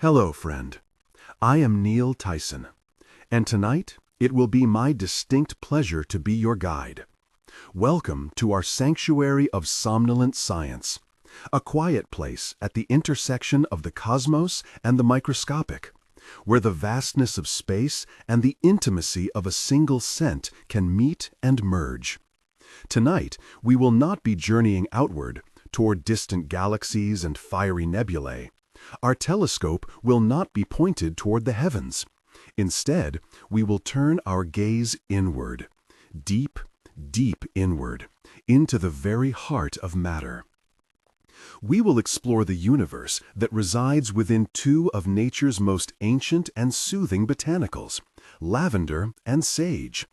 Hello, friend. I am Neil Tyson, and tonight it will be my distinct pleasure to be your guide. Welcome to our sanctuary of somnolent science, a quiet place at the intersection of the cosmos and the microscopic, where the vastness of space and the intimacy of a single scent can meet and merge. Tonight, we will not be journeying outward toward distant galaxies and fiery nebulae. Our telescope will not be pointed toward the heavens. Instead, we will turn our gaze inward, deep, deep inward, into the very heart of matter. We will explore the universe that resides within two of nature's most ancient and soothing botanicals, lavender and sage.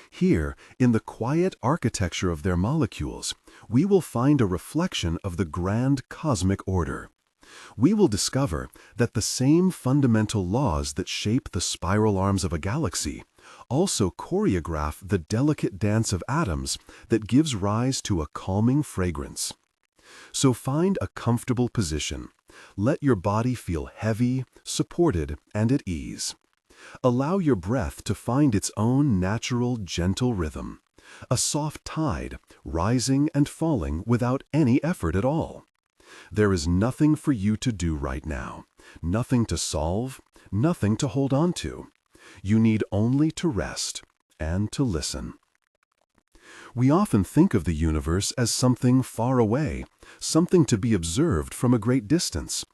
Here, in the quiet architecture of their molecules, we will find a reflection of the grand cosmic order. We will discover that the same fundamental laws that shape the spiral arms of a galaxy also choreograph the delicate dance of atoms that gives rise to a calming fragrance. So find a comfortable position. Let your body feel heavy, supported, and at ease. Allow your breath to find its own natural, gentle rhythm, a soft tide, rising and falling without any effort at all. There is nothing for you to do right now, nothing to solve, nothing to hold on to. You need only to rest and to listen. We often think of the universe as something far away, something to be observed from a great distance.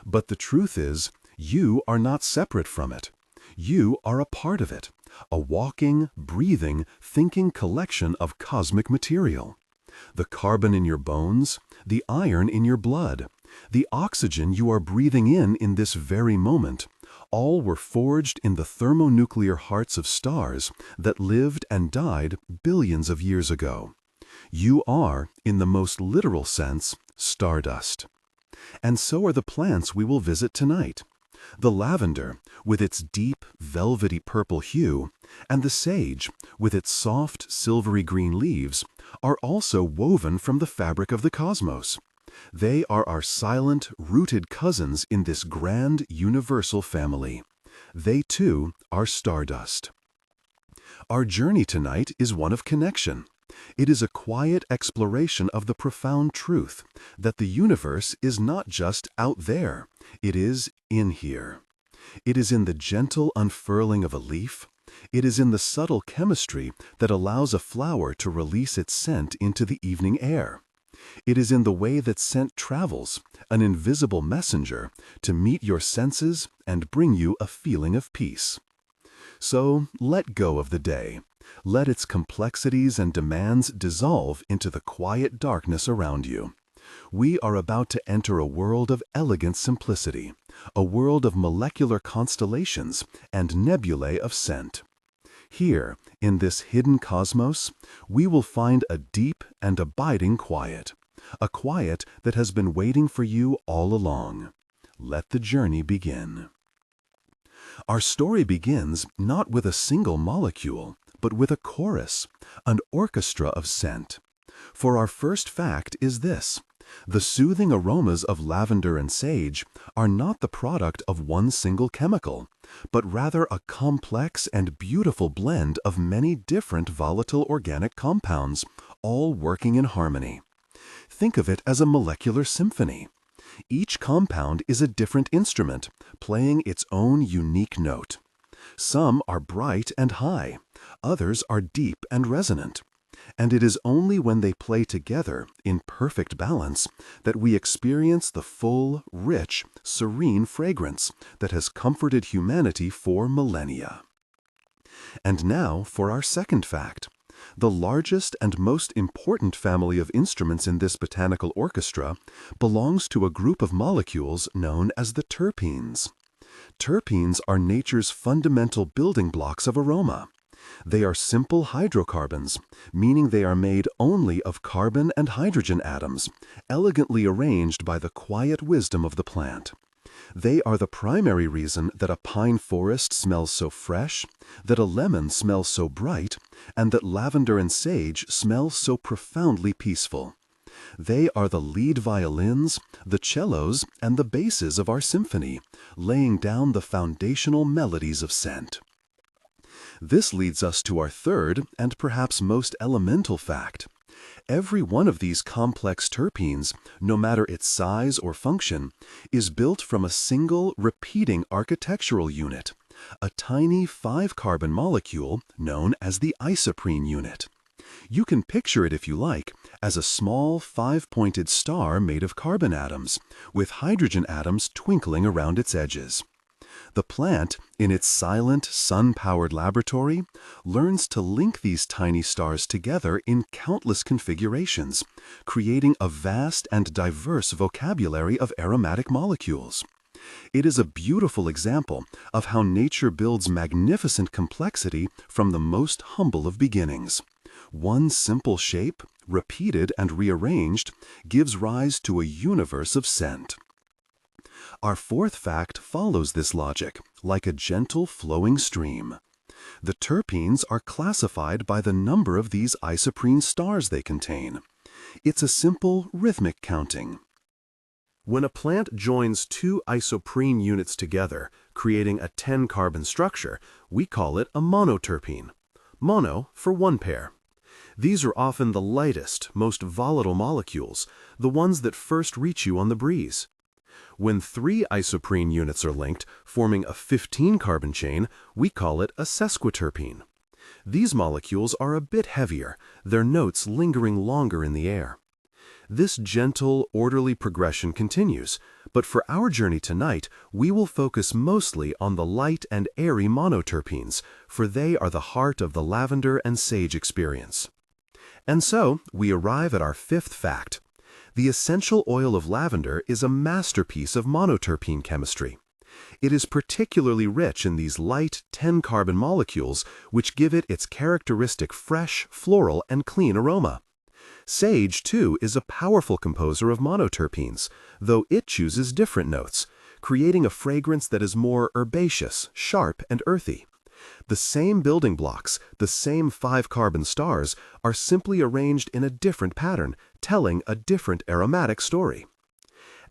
But the truth is, you are not separate from it. You are a part of it, a walking, breathing, thinking collection of cosmic material. The carbon in your bones, the iron in your blood, the oxygen you are breathing in this very moment, all were forged in the thermonuclear hearts of stars that lived and died billions of years ago. You are, in the most literal sense, stardust. And so are the plants we will visit tonight. The lavender, with its deep, velvety purple hue, and the sage, with its soft, silvery green leaves, are also woven from the fabric of the cosmos. They are our silent, rooted cousins in this grand, universal family. They, too, are stardust. Our journey tonight is one of connection. It is a quiet exploration of the profound truth that the universe is not just out there, it is in here. It is in the gentle unfurling of a leaf. It is in the subtle chemistry that allows a flower to release its scent into the evening air. It is in the way that scent travels, an invisible messenger, to meet your senses and bring you a feeling of peace. So let go of the day. Let its complexities and demands dissolve into the quiet darkness around you. We are about to enter a world of elegant simplicity, a world of molecular constellations and nebulae of scent. Here, in this hidden cosmos, we will find a deep and abiding quiet, a quiet that has been waiting for you all along. Let the journey begin. Our story begins not with a single molecule, but with a chorus, an orchestra of scent. For our first fact is this: the soothing aromas of lavender and sage are not the product of one single chemical, but rather a complex and beautiful blend of many different volatile organic compounds, all working in harmony. Think of it as a molecular symphony. Each compound is a different instrument, playing its own unique note. Some are bright and high, others are deep and resonant. And it is only when they play together in perfect balance that we experience the full, rich, serene fragrance that has comforted humanity for millennia. And now for our second fact. The largest and most important family of instruments in this botanical orchestra belongs to a group of molecules known as the terpenes. Terpenes are nature's fundamental building blocks of aroma. They are simple hydrocarbons, meaning they are made only of carbon and hydrogen atoms, elegantly arranged by the quiet wisdom of the plant. They are the primary reason that a pine forest smells so fresh, that a lemon smells so bright, and that lavender and sage smell so profoundly peaceful. They are the lead violins, the cellos, and the basses of our symphony, laying down the foundational melodies of scent. This leads us to our third and perhaps most elemental fact. Every one of these complex terpenes, no matter its size or function, is built from a single repeating architectural unit, a tiny 5-carbon molecule known as the isoprene unit. You can picture it, if you like, as a small 5-pointed star made of carbon atoms, with hydrogen atoms twinkling around its edges. The plant, in its silent, sun-powered laboratory, learns to link these tiny stars together in countless configurations, creating a vast and diverse vocabulary of aromatic molecules. It is a beautiful example of how nature builds magnificent complexity from the most humble of beginnings. One simple shape, repeated and rearranged, gives rise to a universe of scent. Our fourth fact follows this logic, like a gentle flowing stream. The terpenes are classified by the number of these isoprene stars they contain. It's a simple rhythmic counting. When a plant joins 2 isoprene units together, creating a 10-carbon structure, we call it a monoterpene. Mono for one pair. These are often the lightest, most volatile molecules, the ones that first reach you on the breeze. When 3 isoprene units are linked, forming a 15-carbon chain, we call it a sesquiterpene. These molecules are a bit heavier, their notes lingering longer in the air. This gentle, orderly progression continues, but for our journey tonight, we will focus mostly on the light and airy monoterpenes, for they are the heart of the lavender and sage experience. And so, we arrive at our fifth fact. The essential oil of lavender is a masterpiece of monoterpene chemistry. It is particularly rich in these light 10-carbon molecules, which give it its characteristic fresh, floral, and clean aroma. Sage, too, is a powerful composer of monoterpenes, though it chooses different notes, creating a fragrance that is more herbaceous, sharp, and earthy. The same building blocks, the same 5-carbon stars, are simply arranged in a different pattern, telling a different aromatic story.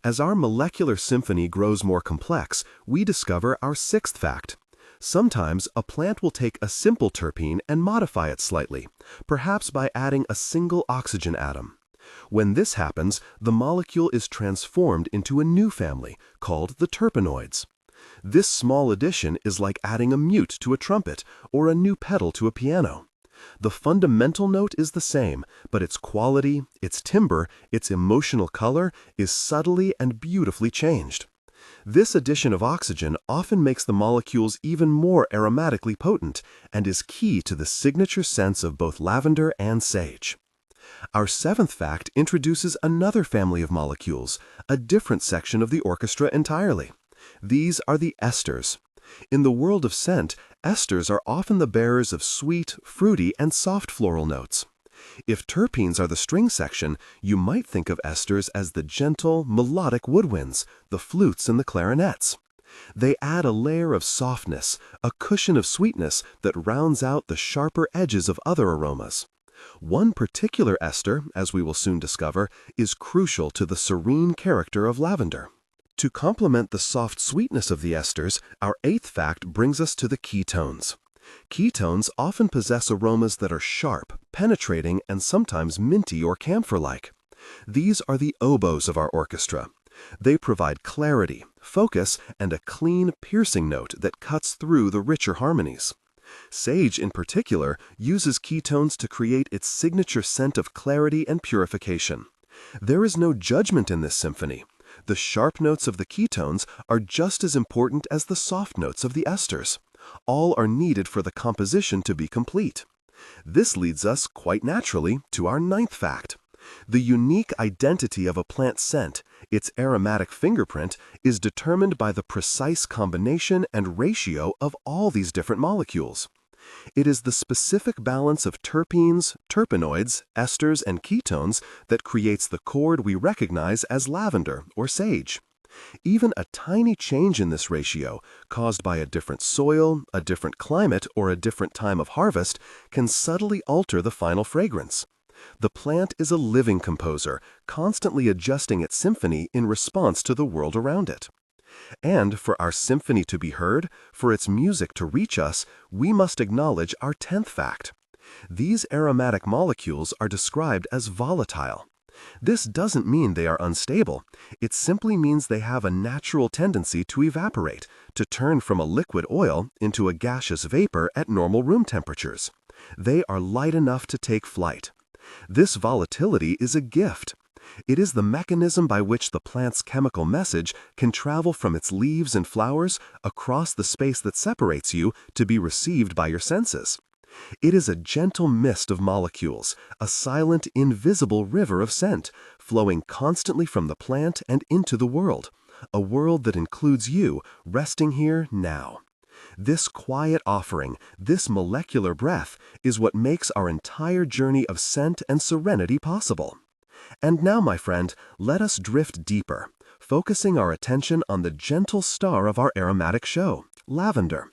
As our molecular symphony grows more complex, we discover our sixth fact. Sometimes a plant will take a simple terpene and modify it slightly, perhaps by adding a single oxygen atom. When this happens, the molecule is transformed into a new family, called the terpenoids. This small addition is like adding a mute to a trumpet or a new pedal to a piano. The fundamental note is the same, but its quality, its timbre, its emotional color is subtly and beautifully changed. This addition of oxygen often makes the molecules even more aromatically potent and is key to the signature scents of both lavender and sage. Our seventh fact introduces another family of molecules, a different section of the orchestra entirely. These are the esters. In the world of scent, esters are often the bearers of sweet, fruity, and soft floral notes. If terpenes are the string section, you might think of esters as the gentle, melodic woodwinds, the flutes and the clarinets. They add a layer of softness, a cushion of sweetness that rounds out the sharper edges of other aromas. One particular ester, as we will soon discover, is crucial to the serene character of lavender. To complement the soft sweetness of the esters, our eighth fact brings us to the ketones. Ketones often possess aromas that are sharp, penetrating, and sometimes minty or camphor-like. These are the oboes of our orchestra. They provide clarity, focus, and a clean, piercing note that cuts through the richer harmonies. Sage, in particular, uses ketones to create its signature scent of clarity and purification. There is no judgment in this symphony. The sharp notes of the ketones are just as important as the soft notes of the esters. All are needed for the composition to be complete. This leads us, quite naturally, to our ninth fact. The unique identity of a plant scent, its aromatic fingerprint, is determined by the precise combination and ratio of all these different molecules. It is the specific balance of terpenes, terpenoids, esters, and ketones that creates the chord we recognize as lavender or sage. Even a tiny change in this ratio, caused by a different soil, a different climate, or a different time of harvest, can subtly alter the final fragrance. The plant is a living composer, constantly adjusting its symphony in response to the world around it. And for our symphony to be heard, for its music to reach us, we must acknowledge our 10th fact. These aromatic molecules are described as volatile. This doesn't mean they are unstable. It simply means they have a natural tendency to evaporate, to turn from a liquid oil into a gaseous vapor at normal room temperatures. They are light enough to take flight. This volatility is a gift. It is the mechanism by which the plant's chemical message can travel from its leaves and flowers across the space that separates you to be received by your senses. It is a gentle mist of molecules, a silent, invisible river of scent, flowing constantly from the plant and into the world, a world that includes you, resting here now. This quiet offering, this molecular breath, is what makes our entire journey of scent and serenity possible. And now, my friend, let us drift deeper, focusing our attention on the gentle star of our aromatic show, lavender.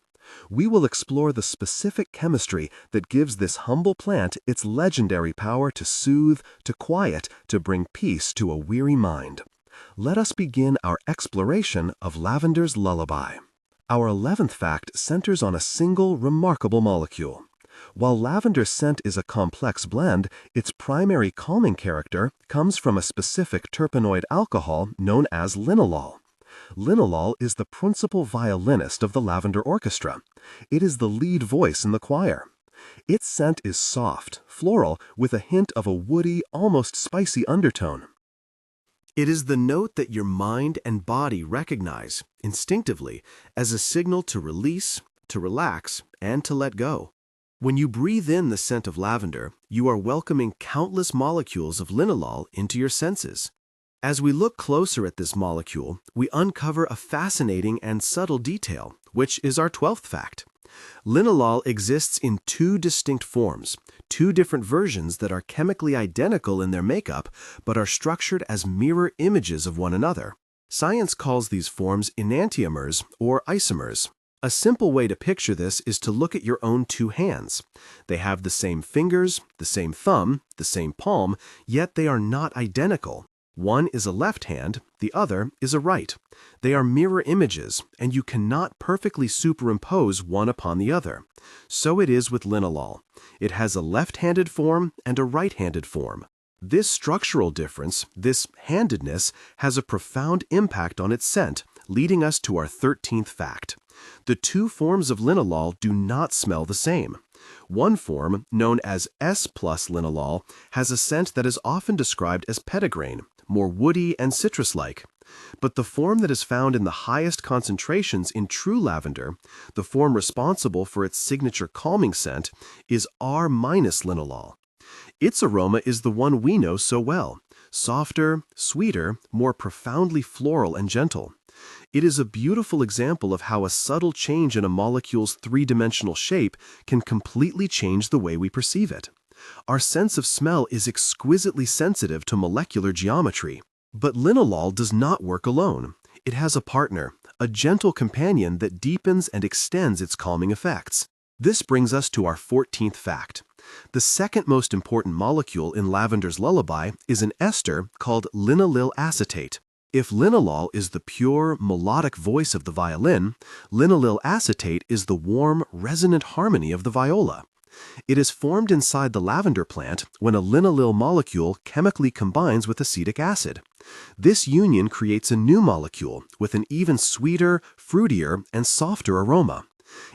We will explore the specific chemistry that gives this humble plant its legendary power to soothe, to quiet, to bring peace to a weary mind. Let us begin our exploration of lavender's lullaby. Our 11th fact centers on a single remarkable molecule. While lavender's scent is a complex blend, its primary calming character comes from a specific terpenoid alcohol known as linalool. Linalool is the principal violinist of the lavender orchestra. It is the lead voice in the choir. Its scent is soft, floral, with a hint of a woody, almost spicy undertone. It is the note that your mind and body recognize, instinctively, as a signal to release, to relax, and to let go. When you breathe in the scent of lavender, you are welcoming countless molecules of linalool into your senses. As we look closer at this molecule, we uncover a fascinating and subtle detail, which is our 12th fact. Linalool exists in two distinct forms, two different versions that are chemically identical in their makeup, but are structured as mirror images of one another. Science calls these forms enantiomers or isomers. A simple way to picture this is to look at your own two hands. They have the same fingers, the same thumb, the same palm, yet they are not identical. One is a left hand, the other is a right. They are mirror images, and you cannot perfectly superimpose one upon the other. So it is with linalool. It has a left-handed form and a right-handed form. This structural difference, this handedness, has a profound impact on its scent, leading us to our 13th fact. The two forms of linalool do not smell the same. One form, known as S+ linalool, has a scent that is often described as petitgrain, more woody and citrus-like. But the form that is found in the highest concentrations in true lavender, the form responsible for its signature calming scent, is R- linalool. Its aroma is the one we know so well, softer, sweeter, more profoundly floral and gentle. It is a beautiful example of how a subtle change in a molecule's three-dimensional shape can completely change the way we perceive it. Our sense of smell is exquisitely sensitive to molecular geometry. But linalool does not work alone. It has a partner, a gentle companion that deepens and extends its calming effects. This brings us to our 14th fact. The second most important molecule in lavender's lullaby is an ester called linalyl acetate. If linalool is the pure, melodic voice of the violin, linalyl acetate is the warm, resonant harmony of the viola. It is formed inside the lavender plant when a linalyl molecule chemically combines with acetic acid. This union creates a new molecule with an even sweeter, fruitier, and softer aroma.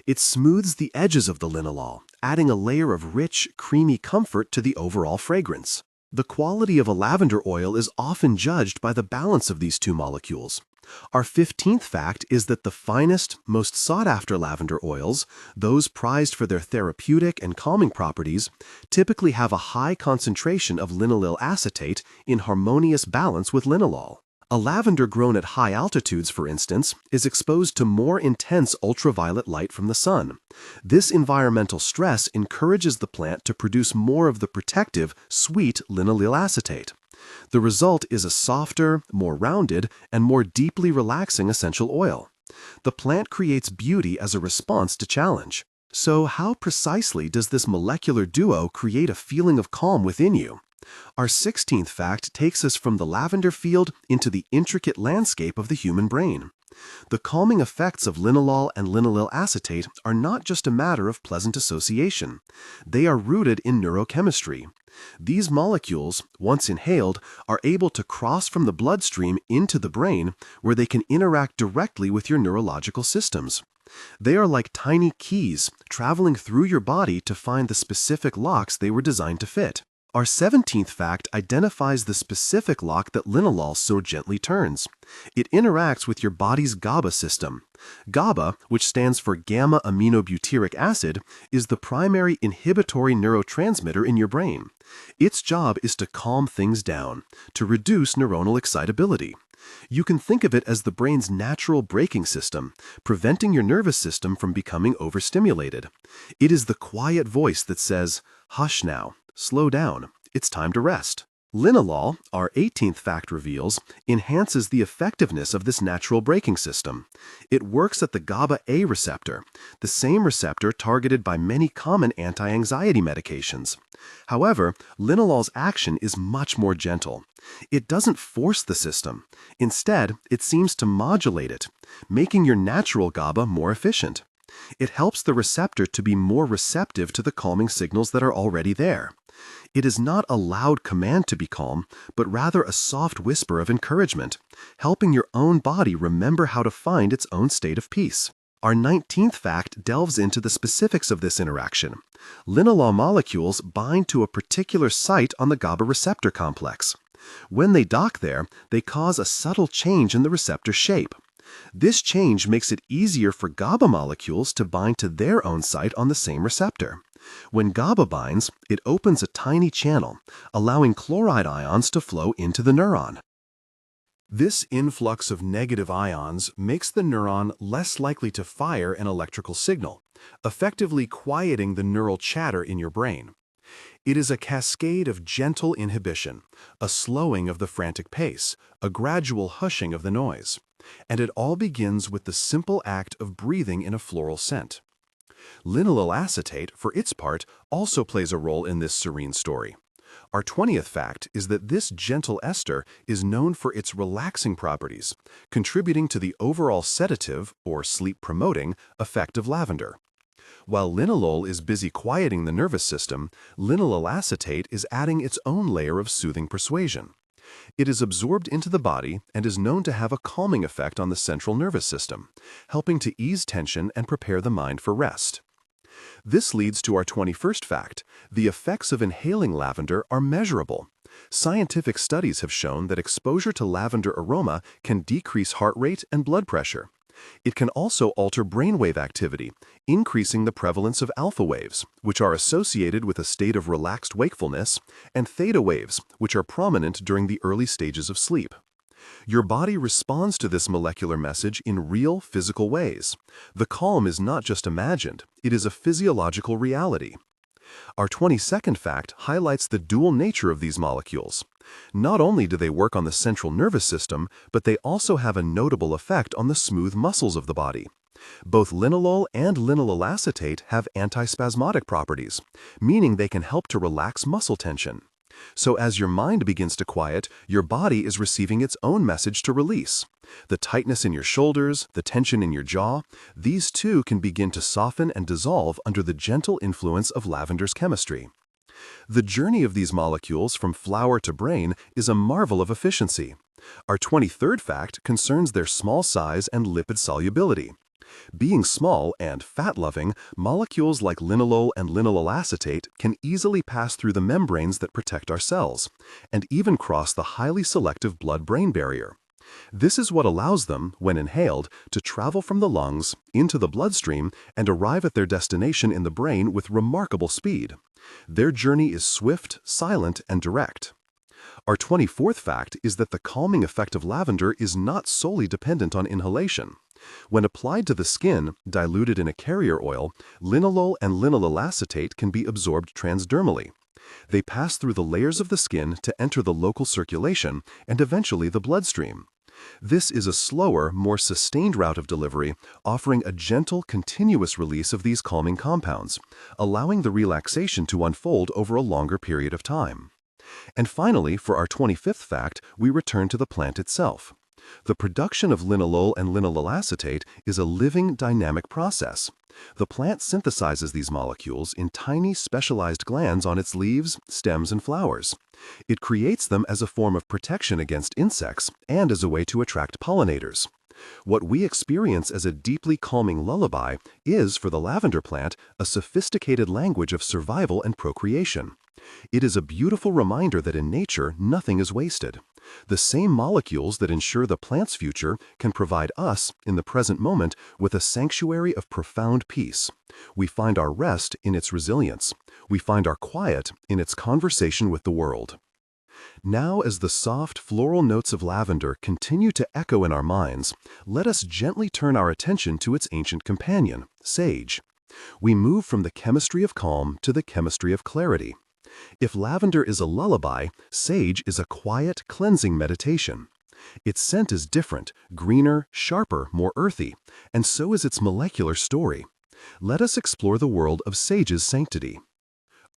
It smooths the edges of the linalool, adding a layer of rich, creamy comfort to the overall fragrance. The quality of a lavender oil is often judged by the balance of these two molecules. Our 15th fact is that the finest, most sought-after lavender oils, those prized for their therapeutic and calming properties, typically have a high concentration of linalyl acetate in harmonious balance with linalool. A lavender grown at high altitudes, for instance, is exposed to more intense ultraviolet light from the sun. This environmental stress encourages the plant to produce more of the protective, sweet linalyl acetate. The result is a softer, more rounded, and more deeply relaxing essential oil. The plant creates beauty as a response to challenge. So how precisely does this molecular duo create a feeling of calm within you? Our 16th fact takes us from the lavender field into the intricate landscape of the human brain. The calming effects of linalool and linylyl acetate are not just a matter of pleasant association. They are rooted in neurochemistry. These molecules, once inhaled, are able to cross from the bloodstream into the brain, where they can interact directly with your neurological systems. They are like tiny keys traveling through your body to find the specific locks they were designed to fit. Our 17th fact identifies the specific lock that linalool so gently turns. It interacts with your body's GABA system. GABA, which stands for gamma-aminobutyric acid, is the primary inhibitory neurotransmitter in your brain. Its job is to calm things down, to reduce neuronal excitability. You can think of it as the brain's natural braking system, preventing your nervous system from becoming overstimulated. It is the quiet voice that says, "Hush now. Slow down. It's time to rest." Linalool, our 18th fact reveals, enhances the effectiveness of this natural braking system. It works at the GABA-A receptor, the same receptor targeted by many common anti-anxiety medications. However, linalool's action is much more gentle. It doesn't force the system. Instead, it seems to modulate it, making your natural GABA more efficient. It helps the receptor to be more receptive to the calming signals that are already there. It is not a loud command to be calm, but rather a soft whisper of encouragement, helping your own body remember how to find its own state of peace. Our 19th fact delves into the specifics of this interaction. Linalool molecules bind to a particular site on the GABA receptor complex. When they dock there, they cause a subtle change in the receptor shape. This change makes it easier for GABA molecules to bind to their own site on the same receptor. When GABA binds, it opens a tiny channel, allowing chloride ions to flow into the neuron. This influx of negative ions makes the neuron less likely to fire an electrical signal, effectively quieting the neural chatter in your brain. It is a cascade of gentle inhibition, a slowing of the frantic pace, a gradual hushing of the noise. And it all begins with the simple act of breathing in a floral scent. Linylyl acetate, for its part, also plays a role in this serene story. Our 20th fact is that this gentle ester is known for its relaxing properties, contributing to the overall sedative, or sleep-promoting, effect of lavender. While linalool is busy quieting the nervous system, linylyl acetate is adding its own layer of soothing persuasion. It is absorbed into the body and is known to have a calming effect on the central nervous system, helping to ease tension and prepare the mind for rest. This leads to our 21st fact. The effects of inhaling lavender are measurable. Scientific studies have shown that exposure to lavender aroma can decrease heart rate and blood pressure. It can also alter brainwave activity, increasing the prevalence of alpha waves, which are associated with a state of relaxed wakefulness, and theta waves, which are prominent during the early stages of sleep. Your body responds to this molecular message in real physical ways. The calm is not just imagined, it is a physiological reality. Our 22nd fact highlights the dual nature of these molecules. Not only do they work on the central nervous system, but they also have a notable effect on the smooth muscles of the body. Both linalool and linylyl acetate have antispasmodic properties, meaning they can help to relax muscle tension. So as your mind begins to quiet, your body is receiving its own message to release. The tightness in your shoulders, the tension in your jaw, these too can begin to soften and dissolve under the gentle influence of lavender's chemistry. The journey of these molecules from flower to brain is a marvel of efficiency. Our 23rd fact concerns their small size and lipid solubility. Being small and fat-loving, molecules like linalool and linylyl acetate can easily pass through the membranes that protect our cells, and even cross the highly selective blood-brain barrier. This is what allows them, when inhaled, to travel from the lungs into the bloodstream and arrive at their destination in the brain with remarkable speed. Their journey is swift, silent, and direct. Our 24th fact is that the calming effect of lavender is not solely dependent on inhalation. When applied to the skin, diluted in a carrier oil, linalool and linylyl acetate can be absorbed transdermally. They pass through the layers of the skin to enter the local circulation and eventually the bloodstream. This is a slower, more sustained route of delivery, offering a gentle, continuous release of these calming compounds, allowing the relaxation to unfold over a longer period of time. And finally, for our 25th fact, we return to the plant itself. The production of linalool and linalool acetate is a living, dynamic process. The plant synthesizes these molecules in tiny, specialized glands on its leaves, stems, and flowers. It creates them as a form of protection against insects and as a way to attract pollinators. What we experience as a deeply calming lullaby is, for the lavender plant, a sophisticated language of survival and procreation. It is a beautiful reminder that in nature, nothing is wasted. The same molecules that ensure the plant's future can provide us, in the present moment, with a sanctuary of profound peace. We find our rest in its resilience. We find our quiet in its conversation with the world. Now, as the soft floral notes of lavender continue to echo in our minds, let us gently turn our attention to its ancient companion, sage. We move from the chemistry of calm to the chemistry of clarity. If lavender is a lullaby, sage is a quiet, cleansing meditation. Its scent is different, greener, sharper, more earthy, and so is its molecular story. Let us explore the world of sage's sanctity.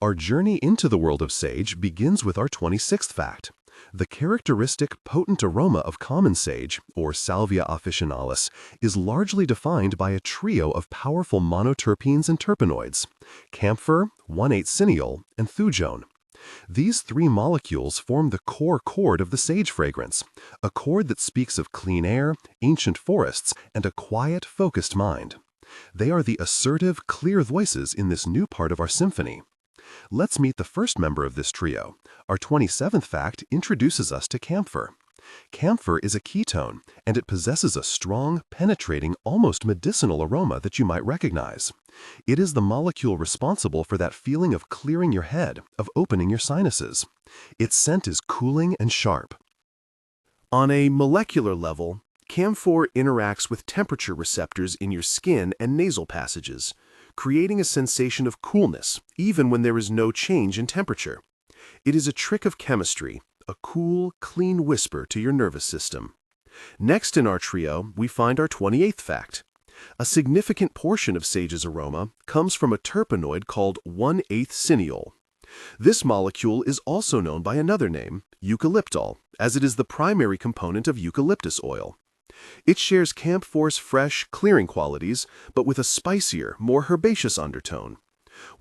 Our journey into the world of sage begins with our 26th fact. The characteristic potent aroma of common sage, or Salvia officinalis, is largely defined by a trio of powerful monoterpenes and terpenoids: camphor, 1,8-cineol, and thujone. These three molecules form the core chord of the sage fragrance, a chord that speaks of clean air, ancient forests, and a quiet, focused mind. They are the assertive, clear voices in this new part of our symphony. Let's meet the first member of this trio. Our 27th fact introduces us to camphor. Camphor is a ketone, and it possesses a strong, penetrating, almost medicinal aroma that you might recognize. It is the molecule responsible for that feeling of clearing your head, of opening your sinuses. Its scent is cooling and sharp. On a molecular level, camphor interacts with temperature receptors in your skin and nasal passages, creating a sensation of coolness, even when there is no change in temperature. It is a trick of chemistry, a cool, clean whisper to your nervous system. Next in our trio, we find our 28th fact. A significant portion of sage's aroma comes from a terpenoid called 1,8-cineol. This molecule is also known by another name, eucalyptol, as it is the primary component of eucalyptus oil. It shares camphore's fresh, clearing qualities, but with a spicier, more herbaceous undertone.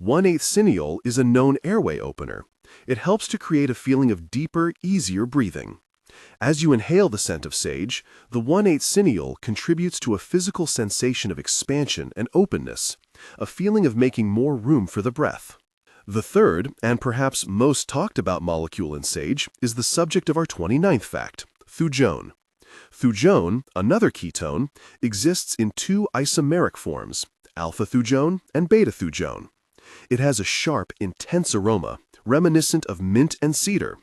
1,8-cineol is a known airway opener. It helps to create a feeling of deeper, easier breathing. As you inhale the scent of sage, the 1,8-cineol contributes to a physical sensation of expansion and openness, a feeling of making more room for the breath. The third, and perhaps most talked about molecule in sage, is the subject of our 29th fact, thujone. Thujone, another ketone, exists in two isomeric forms, alpha-thujone and beta-thujone. It has a sharp, intense aroma, reminiscent of mint and cedar.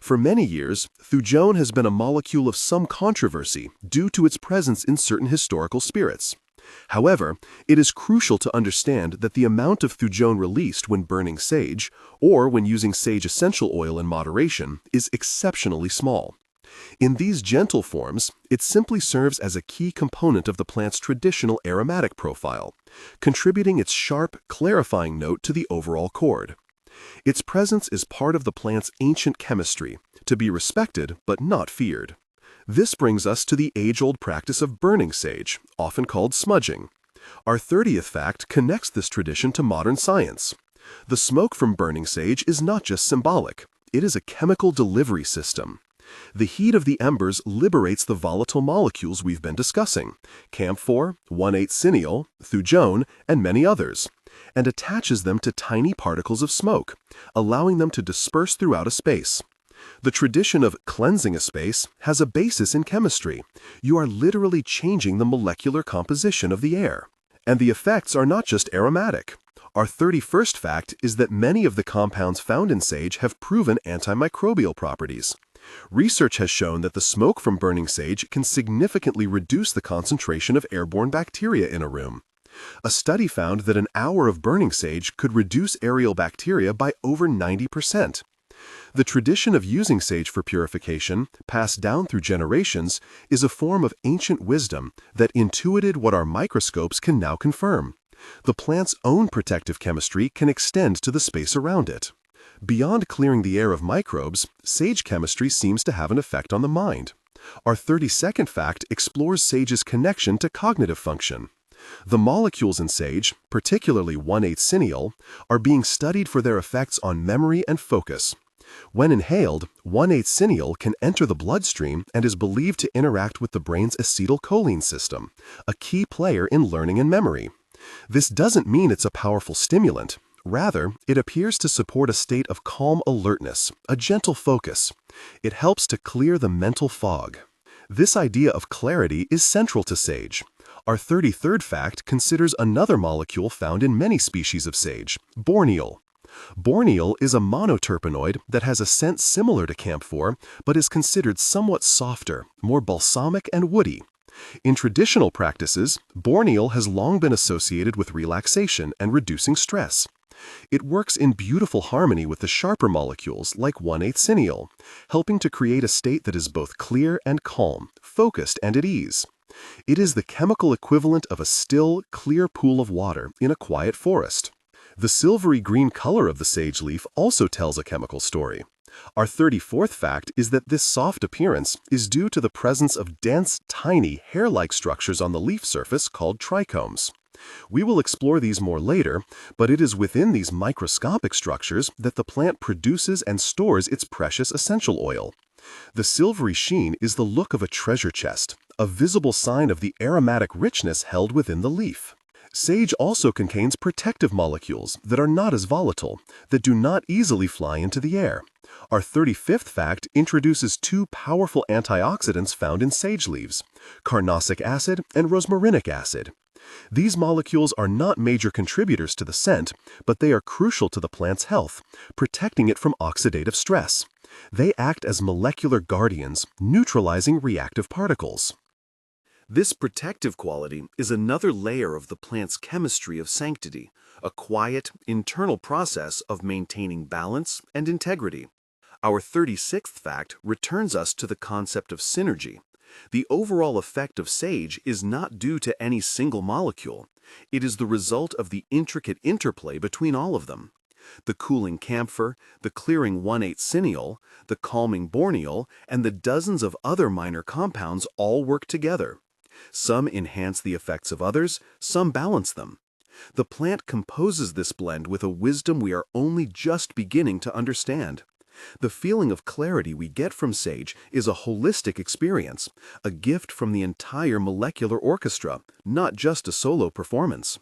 For many years, thujone has been a molecule of some controversy due to its presence in certain historical spirits. However, it is crucial to understand that the amount of thujone released when burning sage, or when using sage essential oil in moderation, is exceptionally small. In these gentle forms, it simply serves as a key component of the plant's traditional aromatic profile, contributing its sharp, clarifying note to the overall chord. Its presence is part of the plant's ancient chemistry, to be respected but not feared. This brings us to the age-old practice of burning sage, often called smudging. Our 30th fact connects this tradition to modern science. The smoke from burning sage is not just symbolic, it is a chemical delivery system. The heat of the embers liberates the volatile molecules we've been discussing, camphor, 1,8-cineol, thujone, and many others, and attaches them to tiny particles of smoke, allowing them to disperse throughout a space. The tradition of cleansing a space has a basis in chemistry. You are literally changing the molecular composition of the air. And the effects are not just aromatic. Our 31st fact is that many of the compounds found in sage have proven antimicrobial properties. Research has shown that the smoke from burning sage can significantly reduce the concentration of airborne bacteria in a room. A study found that an hour of burning sage could reduce aerial bacteria by over 90%. The tradition of using sage for purification, passed down through generations, is a form of ancient wisdom that intuited what our microscopes can now confirm. The plant's own protective chemistry can extend to the space around it. Beyond clearing the air of microbes, sage chemistry seems to have an effect on the mind. Our 32nd fact explores sage's connection to cognitive function. The molecules in sage, particularly 1,8-cineol, are being studied for their effects on memory and focus. When inhaled, 1,8-cineol can enter the bloodstream and is believed to interact with the brain's acetylcholine system, a key player in learning and memory. This doesn't mean it's a powerful stimulant. Rather, it appears to support a state of calm alertness, a gentle focus. It helps to clear the mental fog. This idea of clarity is central to sage. Our 33rd fact considers another molecule found in many species of sage, borneol. Borneol is a monoterpenoid that has a scent similar to camphor, but is considered somewhat softer, more balsamic and woody. In traditional practices, borneol has long been associated with relaxation and reducing stress. It works in beautiful harmony with the sharper molecules like 1,8-cineol, helping to create a state that is both clear and calm, focused and at ease. It is the chemical equivalent of a still, clear pool of water in a quiet forest. The silvery green color of the sage leaf also tells a chemical story. Our 34th fact is that this soft appearance is due to the presence of dense, tiny, hair-like structures on the leaf surface called trichomes. We will explore these more later, but it is within these microscopic structures that the plant produces and stores its precious essential oil. The silvery sheen is the look of a treasure chest, a visible sign of the aromatic richness held within the leaf. Sage also contains protective molecules that are not as volatile, that do not easily fly into the air. Our 35th fact introduces two powerful antioxidants found in sage leaves, carnosic acid and rosmarinic acid. These molecules are not major contributors to the scent, but they are crucial to the plant's health, protecting it from oxidative stress. They act as molecular guardians, neutralizing reactive particles. This protective quality is another layer of the plant's chemistry of sanctity, a quiet, internal process of maintaining balance and integrity. Our 36th fact returns us to the concept of synergy. The overall effect of sage is not due to any single molecule. It is the result of the intricate interplay between all of them. The cooling camphor, the clearing 1,8-cineol, the calming borneol, and the dozens of other minor compounds all work together. Some enhance the effects of others, some balance them. The plant composes this blend with a wisdom we are only just beginning to understand. The feeling of clarity we get from sage is a holistic experience, a gift from the entire molecular orchestra, not just a solo performance.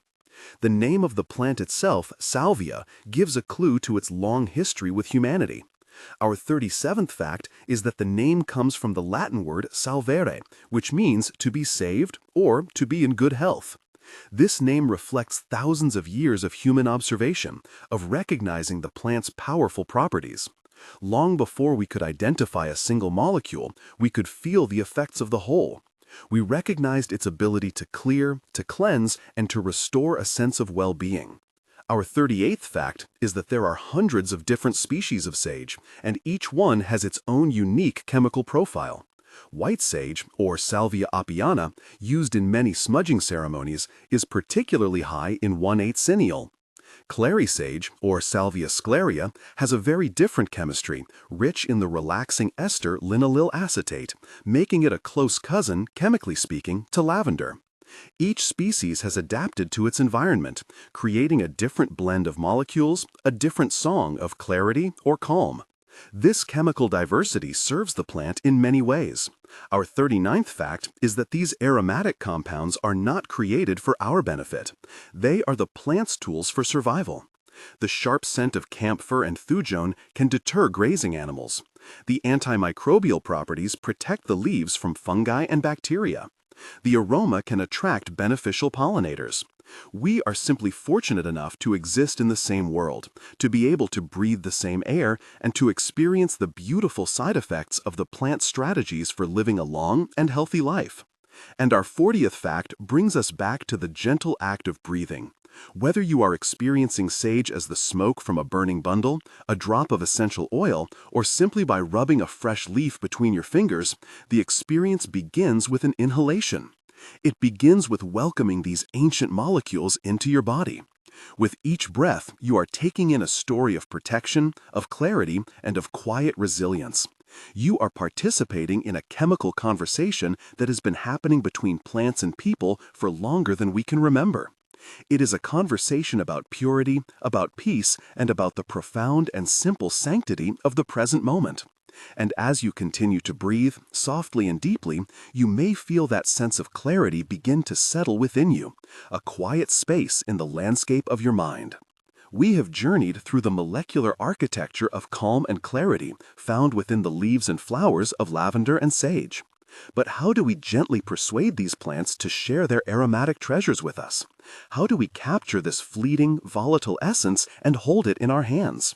The name of the plant itself, salvia, gives a clue to its long history with humanity. Our 37th fact is that the name comes from the Latin word salvere, which means to be saved or to be in good health. This name reflects thousands of years of human observation, of recognizing the plant's powerful properties. Long before we could identify a single molecule, we could feel the effects of the whole. We recognized its ability to clear, to cleanse, and to restore a sense of well-being. Our 38th fact is that there are hundreds of different species of sage, and each one has its own unique chemical profile. White sage, or Salvia apiana, used in many smudging ceremonies, is particularly high in 1,8-cineol. Clary sage, or Salvia scleria, has a very different chemistry, rich in the relaxing ester linaloyl acetate, making it a close cousin, chemically speaking, to lavender. Each species has adapted to its environment, creating a different blend of molecules, a different song of clarity or calm. This chemical diversity serves the plant in many ways. Our 39th fact is that these aromatic compounds are not created for our benefit. They are the plant's tools for survival. The sharp scent of camphor and thujone can deter grazing animals. The antimicrobial properties protect the leaves from fungi and bacteria. The aroma can attract beneficial pollinators. We are simply fortunate enough to exist in the same world, to be able to breathe the same air, and to experience the beautiful side effects of the plant's strategies for living a long and healthy life. And our 40th fact brings us back to the gentle act of breathing. Whether you are experiencing sage as the smoke from a burning bundle, a drop of essential oil, or simply by rubbing a fresh leaf between your fingers, the experience begins with an inhalation. It begins with welcoming these ancient molecules into your body. With each breath, you are taking in a story of protection, of clarity, and of quiet resilience. You are participating in a chemical conversation that has been happening between plants and people for longer than we can remember. It is a conversation about purity, about peace, and about the profound and simple sanctity of the present moment. And as you continue to breathe, softly and deeply, you may feel that sense of clarity begin to settle within you, a quiet space in the landscape of your mind. We have journeyed through the molecular architecture of calm and clarity found within the leaves and flowers of lavender and sage. But how do we gently persuade these plants to share their aromatic treasures with us? How do we capture this fleeting, volatile essence and hold it in our hands?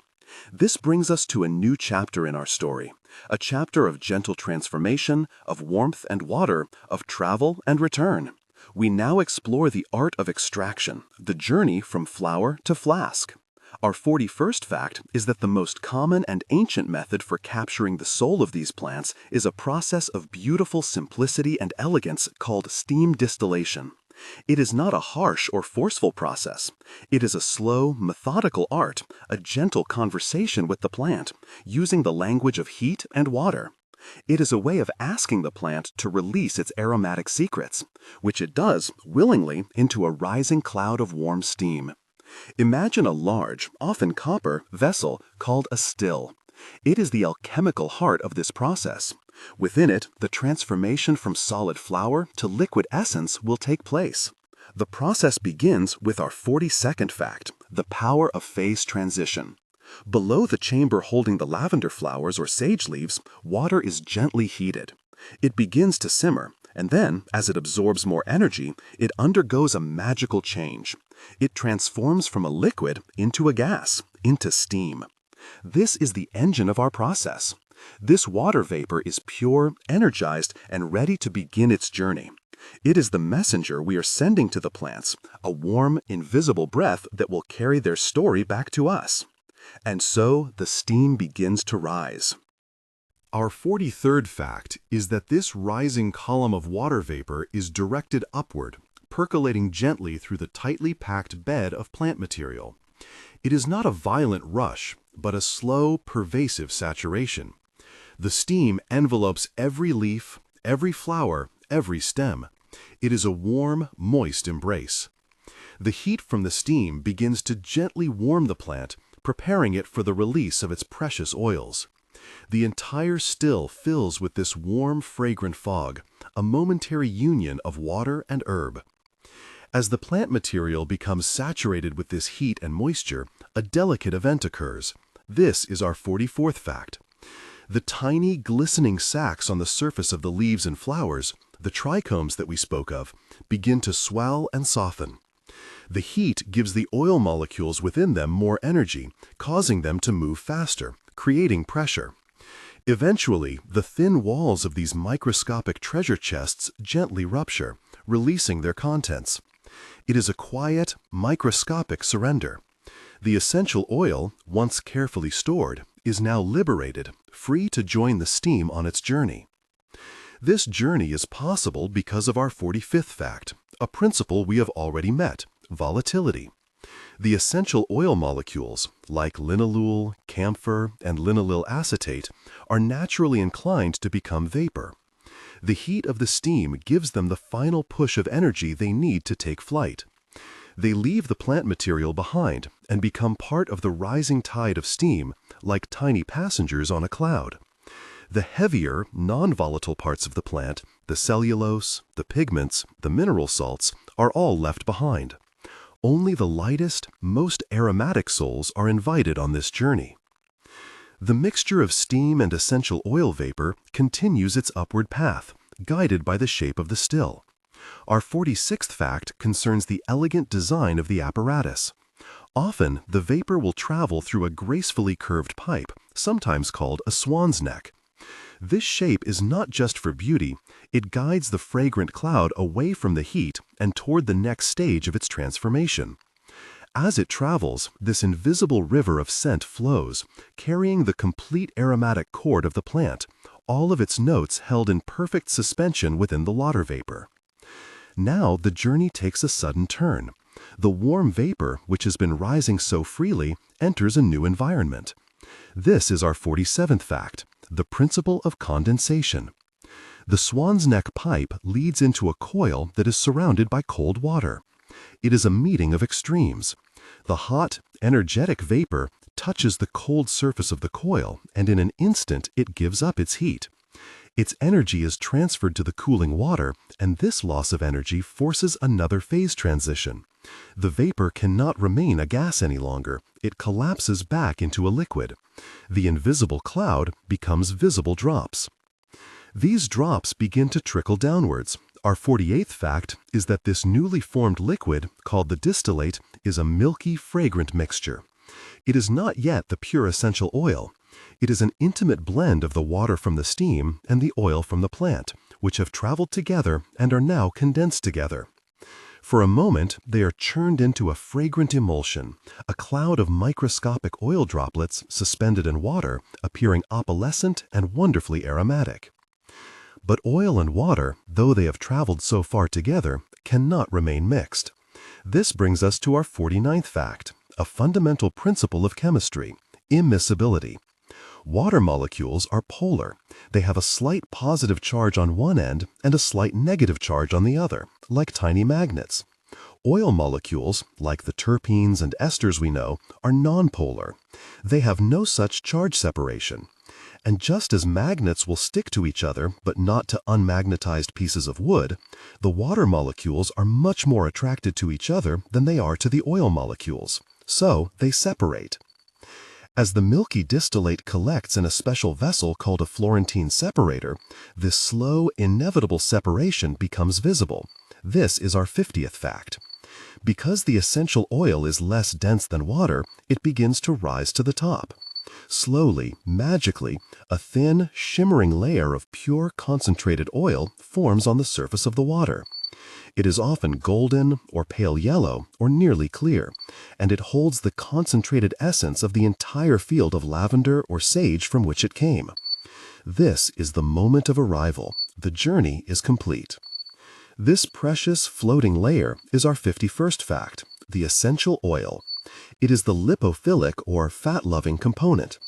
This brings us to a new chapter in our story, a chapter of gentle transformation, of warmth and water, of travel and return. We now explore the art of extraction, the journey from flower to flask. Our 41st fact is that the most common and ancient method for capturing the soul of these plants is a process of beautiful simplicity and elegance called steam distillation. It is not a harsh or forceful process. It is a slow, methodical art, a gentle conversation with the plant, using the language of heat and water. It is a way of asking the plant to release its aromatic secrets, which it does willingly into a rising cloud of warm steam. Imagine a large, often copper, vessel called a still. It is the alchemical heart of this process. Within it, the transformation from solid flour to liquid essence will take place. The process begins with our 42nd fact, the power of phase transition. Below the chamber holding the lavender flowers or sage leaves, water is gently heated. It begins to simmer, and then, as it absorbs more energy, it undergoes a magical change. It transforms from a liquid into a gas, into steam. This is the engine of our process. This water vapor is pure, energized, and ready to begin its journey. It is the messenger we are sending to the plants, a warm, invisible breath that will carry their story back to us. And so the steam begins to rise. Our 43rd fact is that this rising column of water vapor is directed upward, percolating gently through the tightly packed bed of plant material. It is not a violent rush, but a slow, pervasive saturation. The steam envelopes every leaf, every flower, every stem. It is a warm, moist embrace. The heat from the steam begins to gently warm the plant, preparing it for the release of its precious oils. The entire still fills with this warm, fragrant fog, a momentary union of water and herb. As the plant material becomes saturated with this heat and moisture, a delicate event occurs. This is our 44th fact. The tiny, glistening sacs on the surface of the leaves and flowers, the trichomes that we spoke of, begin to swell and soften. The heat gives the oil molecules within them more energy, causing them to move faster, creating pressure. Eventually, the thin walls of these microscopic treasure chests gently rupture, releasing their contents. It is a quiet, microscopic surrender. The essential oil, once carefully stored, is now liberated, free to join the steam on its journey. This journey is possible because of our 45th fact, a principle we have already met, volatility. The essential oil molecules, like linalool, camphor, and linaloyl acetate, are naturally inclined to become vapor. The heat of the steam gives them the final push of energy they need to take flight. They leave the plant material behind and become part of the rising tide of steam, like tiny passengers on a cloud. The heavier, non-volatile parts of the plant, the cellulose, the pigments, the mineral salts, are all left behind. Only the lightest, most aromatic souls are invited on this journey. The mixture of steam and essential oil vapor continues its upward path, guided by the shape of the still. Our 46th fact concerns the elegant design of the apparatus. Often, the vapor will travel through a gracefully curved pipe, sometimes called a swan's neck. This shape is not just for beauty, it guides the fragrant cloud away from the heat and toward the next stage of its transformation. As it travels, this invisible river of scent flows, carrying the complete aromatic chord of the plant, all of its notes held in perfect suspension within the water vapor. Now the journey takes a sudden turn. The warm vapor, which has been rising so freely, enters a new environment. This is our 47th fact, the principle of condensation. The swan's neck pipe leads into a coil that is surrounded by cold water. It is a meeting of extremes. The hot, energetic vapor touches the cold surface of the coil, and in an instant it gives up its heat. Its energy is transferred to the cooling water, and this loss of energy forces another phase transition. The vapor cannot remain a gas any longer. It collapses back into a liquid. The invisible cloud becomes visible drops. These drops begin to trickle downwards. Our 48th fact is that this newly formed liquid, called the distillate, is a milky, fragrant mixture. It is not yet the pure essential oil. It is an intimate blend of the water from the steam and the oil from the plant, which have traveled together and are now condensed together. For a moment, they are churned into a fragrant emulsion, a cloud of microscopic oil droplets suspended in water, appearing opalescent and wonderfully aromatic. But oil and water, though they have traveled so far together, cannot remain mixed. This brings us to our 49th fact, a fundamental principle of chemistry, immiscibility. Water molecules are polar. They have a slight positive charge on one end and a slight negative charge on the other, like tiny magnets. Oil molecules, like the terpenes and esters we know, are nonpolar. They have no such charge separation. And just as magnets will stick to each other but not to unmagnetized pieces of wood, the water molecules are much more attracted to each other than they are to the oil molecules. So they separate. As the milky distillate collects in a special vessel called a Florentine separator, this slow, inevitable separation becomes visible. This is our 50th fact. Because the essential oil is less dense than water, it begins to rise to the top. Slowly, magically, a thin, shimmering layer of pure, concentrated oil forms on the surface of the water. It is often golden or pale yellow or nearly clear, and it holds the concentrated essence of the entire field of lavender or sage from which it came. This is the moment of arrival. The journey is complete. This precious floating layer is our 51st fact, the essential oil. It is the lipophilic or fat-loving component.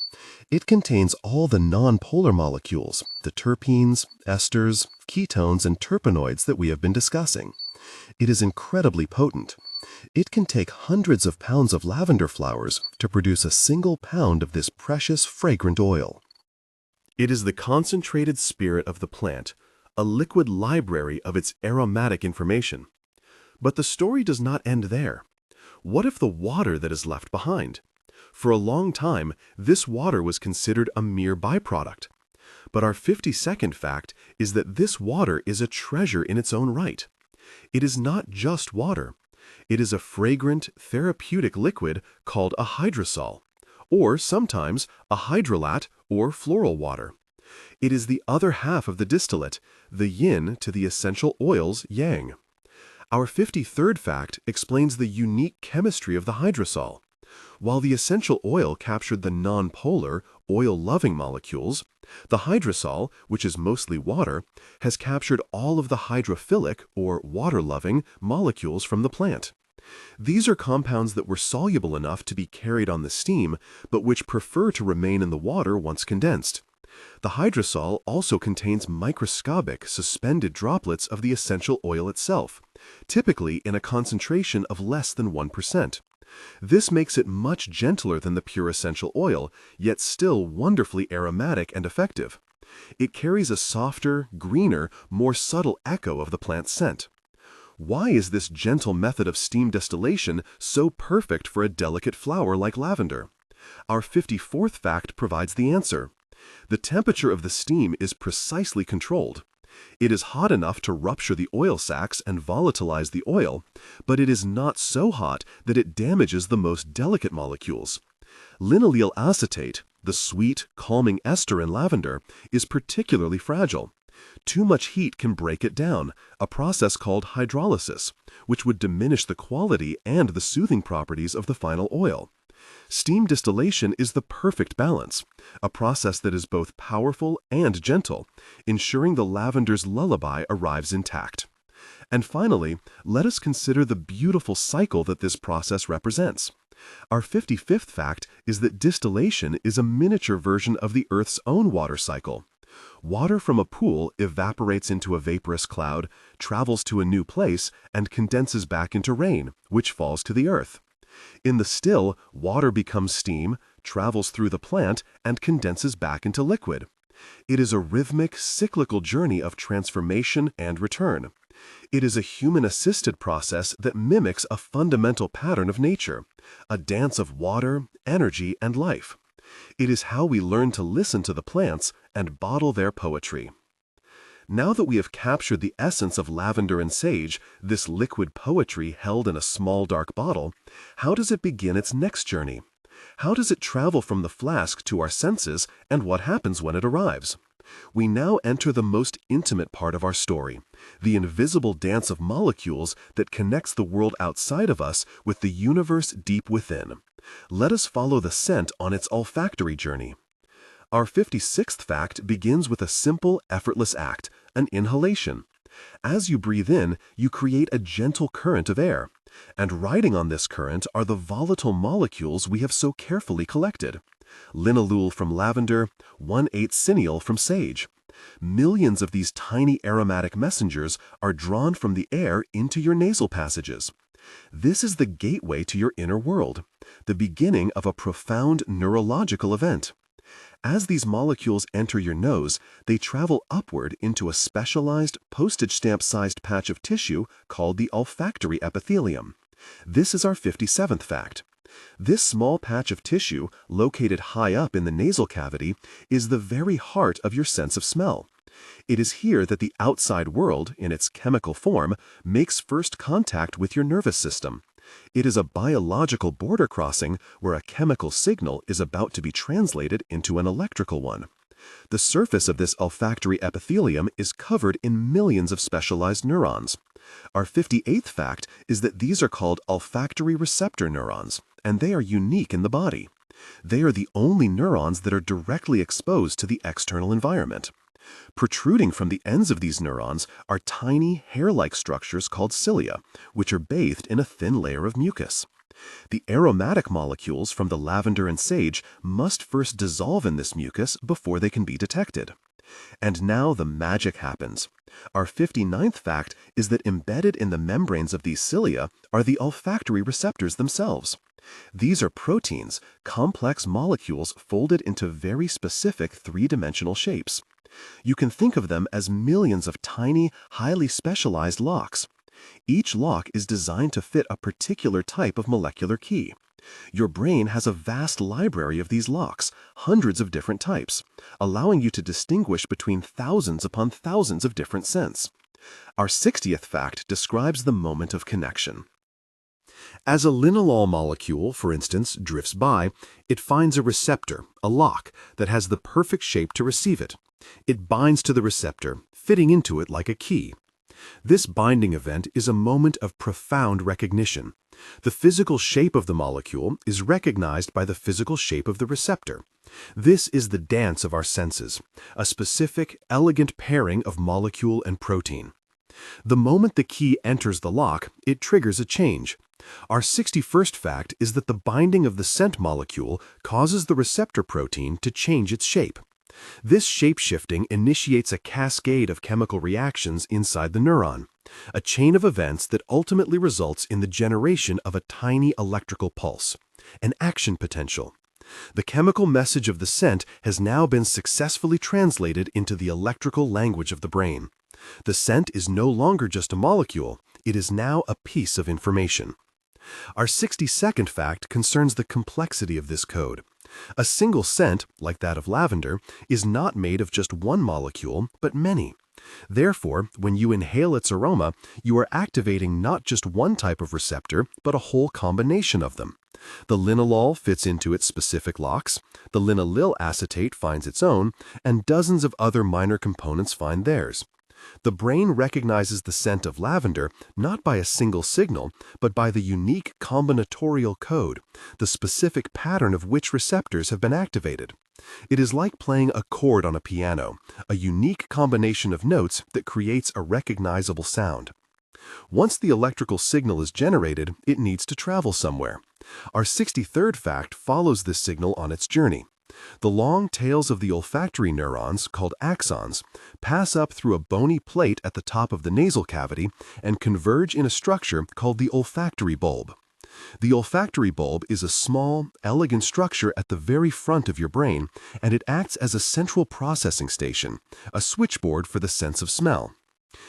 It contains all the non-polar molecules, the terpenes, esters, ketones, and terpenoids that we have been discussing. It is incredibly potent. It can take hundreds of pounds of lavender flowers to produce a single pound of this precious fragrant oil. It is the concentrated spirit of the plant, a liquid library of its aromatic information. But the story does not end there. What if the water that is left behind? For a long time, this water was considered a mere byproduct. But our 52nd fact is that this water is a treasure in its own right. It is not just water. It is a fragrant, therapeutic liquid called a hydrosol, or sometimes a hydrolat or floral water. It is the other half of the distillate, the yin to the essential oil's yang. Our 53rd fact explains the unique chemistry of the hydrosol. While the essential oil captured the non-polar, oil-loving molecules, the hydrosol, which is mostly water, has captured all of the hydrophilic, or water-loving, molecules from the plant. These are compounds that were soluble enough to be carried on the steam, but which prefer to remain in the water once condensed. The hydrosol also contains microscopic, suspended droplets of the essential oil itself, typically in a concentration of less than 1%. This makes it much gentler than the pure essential oil, yet still wonderfully aromatic and effective. It carries a softer, greener, more subtle echo of the plant's scent. Why is this gentle method of steam distillation so perfect for a delicate flower like lavender? Our 54th fact provides the answer. The temperature of the steam is precisely controlled. It is hot enough to rupture the oil sacs and volatilize the oil, but it is not so hot that it damages the most delicate molecules. Linylyl acetate, the sweet, calming ester in lavender, is particularly fragile. Too much heat can break it down, a process called hydrolysis, which would diminish the quality and the soothing properties of the final oil. Steam distillation is the perfect balance, a process that is both powerful and gentle, ensuring the lavender's lullaby arrives intact. And finally, let us consider the beautiful cycle that this process represents. Our 55th fact is that distillation is a miniature version of the Earth's own water cycle. Water from a pool evaporates into a vaporous cloud, travels to a new place, and condenses back into rain, which falls to the earth. In the still, water becomes steam, travels through the plant, and condenses back into liquid. It is a rhythmic, cyclical journey of transformation and return. It is a human-assisted process that mimics a fundamental pattern of nature, a dance of water, energy, and life. It is how we learn to listen to the plants and bottle their poetry. Now that we have captured the essence of lavender and sage, this liquid poetry held in a small dark bottle, how does it begin its next journey? How does it travel from the flask to our senses, and what happens when it arrives? We now enter the most intimate part of our story, the invisible dance of molecules that connects the world outside of us with the universe deep within. Let us follow the scent on its olfactory journey. Our 56th fact begins with a simple, effortless act, an inhalation. As you breathe in, you create a gentle current of air, and riding on this current are the volatile molecules we have so carefully collected. Linalool from lavender, 1,8-cineol from sage. Millions of these tiny aromatic messengers are drawn from the air into your nasal passages. This is the gateway to your inner world, the beginning of a profound neurological event. As these molecules enter your nose, they travel upward into a specialized, postage stamp-sized patch of tissue called the olfactory epithelium. This is our 57th fact. This small patch of tissue, located high up in the nasal cavity, is the very heart of your sense of smell. It is here that the outside world, in its chemical form, makes first contact with your nervous system. It is a biological border crossing where a chemical signal is about to be translated into an electrical one. The surface of this olfactory epithelium is covered in millions of specialized neurons. Our 58th fact is that these are called olfactory receptor neurons, and they are unique in the body. They are the only neurons that are directly exposed to the external environment. Protruding from the ends of these neurons are tiny hair-like structures called cilia, which are bathed in a thin layer of mucus. The aromatic molecules from the lavender and sage must first dissolve in this mucus before they can be detected. And now the magic happens. Our 59th fact is that embedded in the membranes of these cilia are the olfactory receptors themselves. These are proteins, complex molecules folded into very specific three-dimensional shapes. You can think of them as millions of tiny, highly specialized locks. Each lock is designed to fit a particular type of molecular key. Your brain has a vast library of these locks, hundreds of different types, allowing you to distinguish between thousands upon thousands of different scents. Our 60th fact describes the moment of connection. As a linalool molecule, for instance, drifts by, it finds a receptor, a lock, that has the perfect shape to receive it. It binds to the receptor, fitting into it like a key. This binding event is a moment of profound recognition. The physical shape of the molecule is recognized by the physical shape of the receptor. This is the dance of our senses, a specific, elegant pairing of molecule and protein. The moment the key enters the lock, it triggers a change. Our 61st fact is that the binding of the scent molecule causes the receptor protein to change its shape. This shape-shifting initiates a cascade of chemical reactions inside the neuron, a chain of events that ultimately results in the generation of a tiny electrical pulse, an action potential. The chemical message of the scent has now been successfully translated into the electrical language of the brain. The scent is no longer just a molecule, it is now a piece of information. Our 62nd fact concerns the complexity of this code. A single scent, like that of lavender, is not made of just one molecule, but many. Therefore, when you inhale its aroma, you are activating not just one type of receptor, but a whole combination of them. The linalool fits into its specific locks, the linaloyl acetate finds its own, and dozens of other minor components find theirs. The brain recognizes the scent of lavender not by a single signal, but by the unique combinatorial code, the specific pattern of which receptors have been activated. It is like playing a chord on a piano, a unique combination of notes that creates a recognizable sound. Once the electrical signal is generated, it needs to travel somewhere. Our 63rd fact follows this signal on its journey. The long tails of the olfactory neurons, called axons, pass up through a bony plate at the top of the nasal cavity and converge in a structure called the olfactory bulb. The olfactory bulb is a small, elegant structure at the very front of your brain, and it acts as a central processing station, a switchboard for the sense of smell.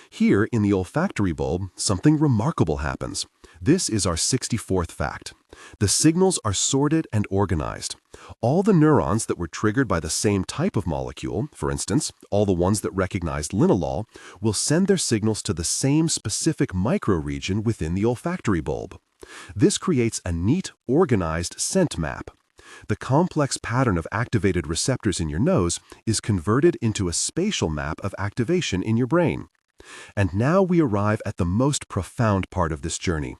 Here, in the olfactory bulb, something remarkable happens. This is our 64th fact. The signals are sorted and organized. All the neurons that were triggered by the same type of molecule, for instance, all the ones that recognized linalool, will send their signals to the same specific microregion within the olfactory bulb. This creates a neat, organized scent map. The complex pattern of activated receptors in your nose is converted into a spatial map of activation in your brain. And now we arrive at the most profound part of this journey.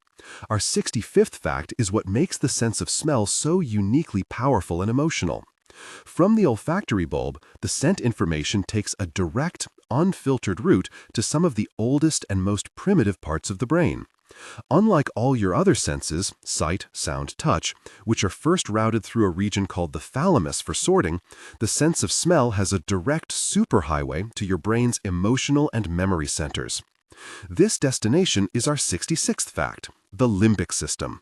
Our 65th fact is what makes the sense of smell so uniquely powerful and emotional. From the olfactory bulb, the scent information takes a direct, unfiltered route to some of the oldest and most primitive parts of the brain. Unlike all your other senses, sight, sound, touch, which are first routed through a region called the thalamus for sorting, the sense of smell has a direct superhighway to your brain's emotional and memory centers. This destination is our 66th fact, the limbic system.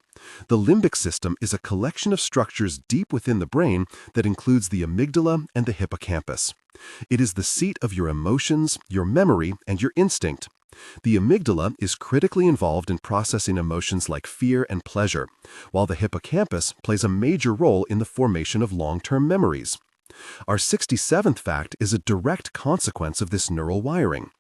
The limbic system is a collection of structures deep within the brain that includes the amygdala and the hippocampus. It is the seat of your emotions, your memory, and your instinct. The amygdala is critically involved in processing emotions like fear and pleasure, while the hippocampus plays a major role in the formation of long-term memories. Our 67th fact is a direct consequence of this neural wiring.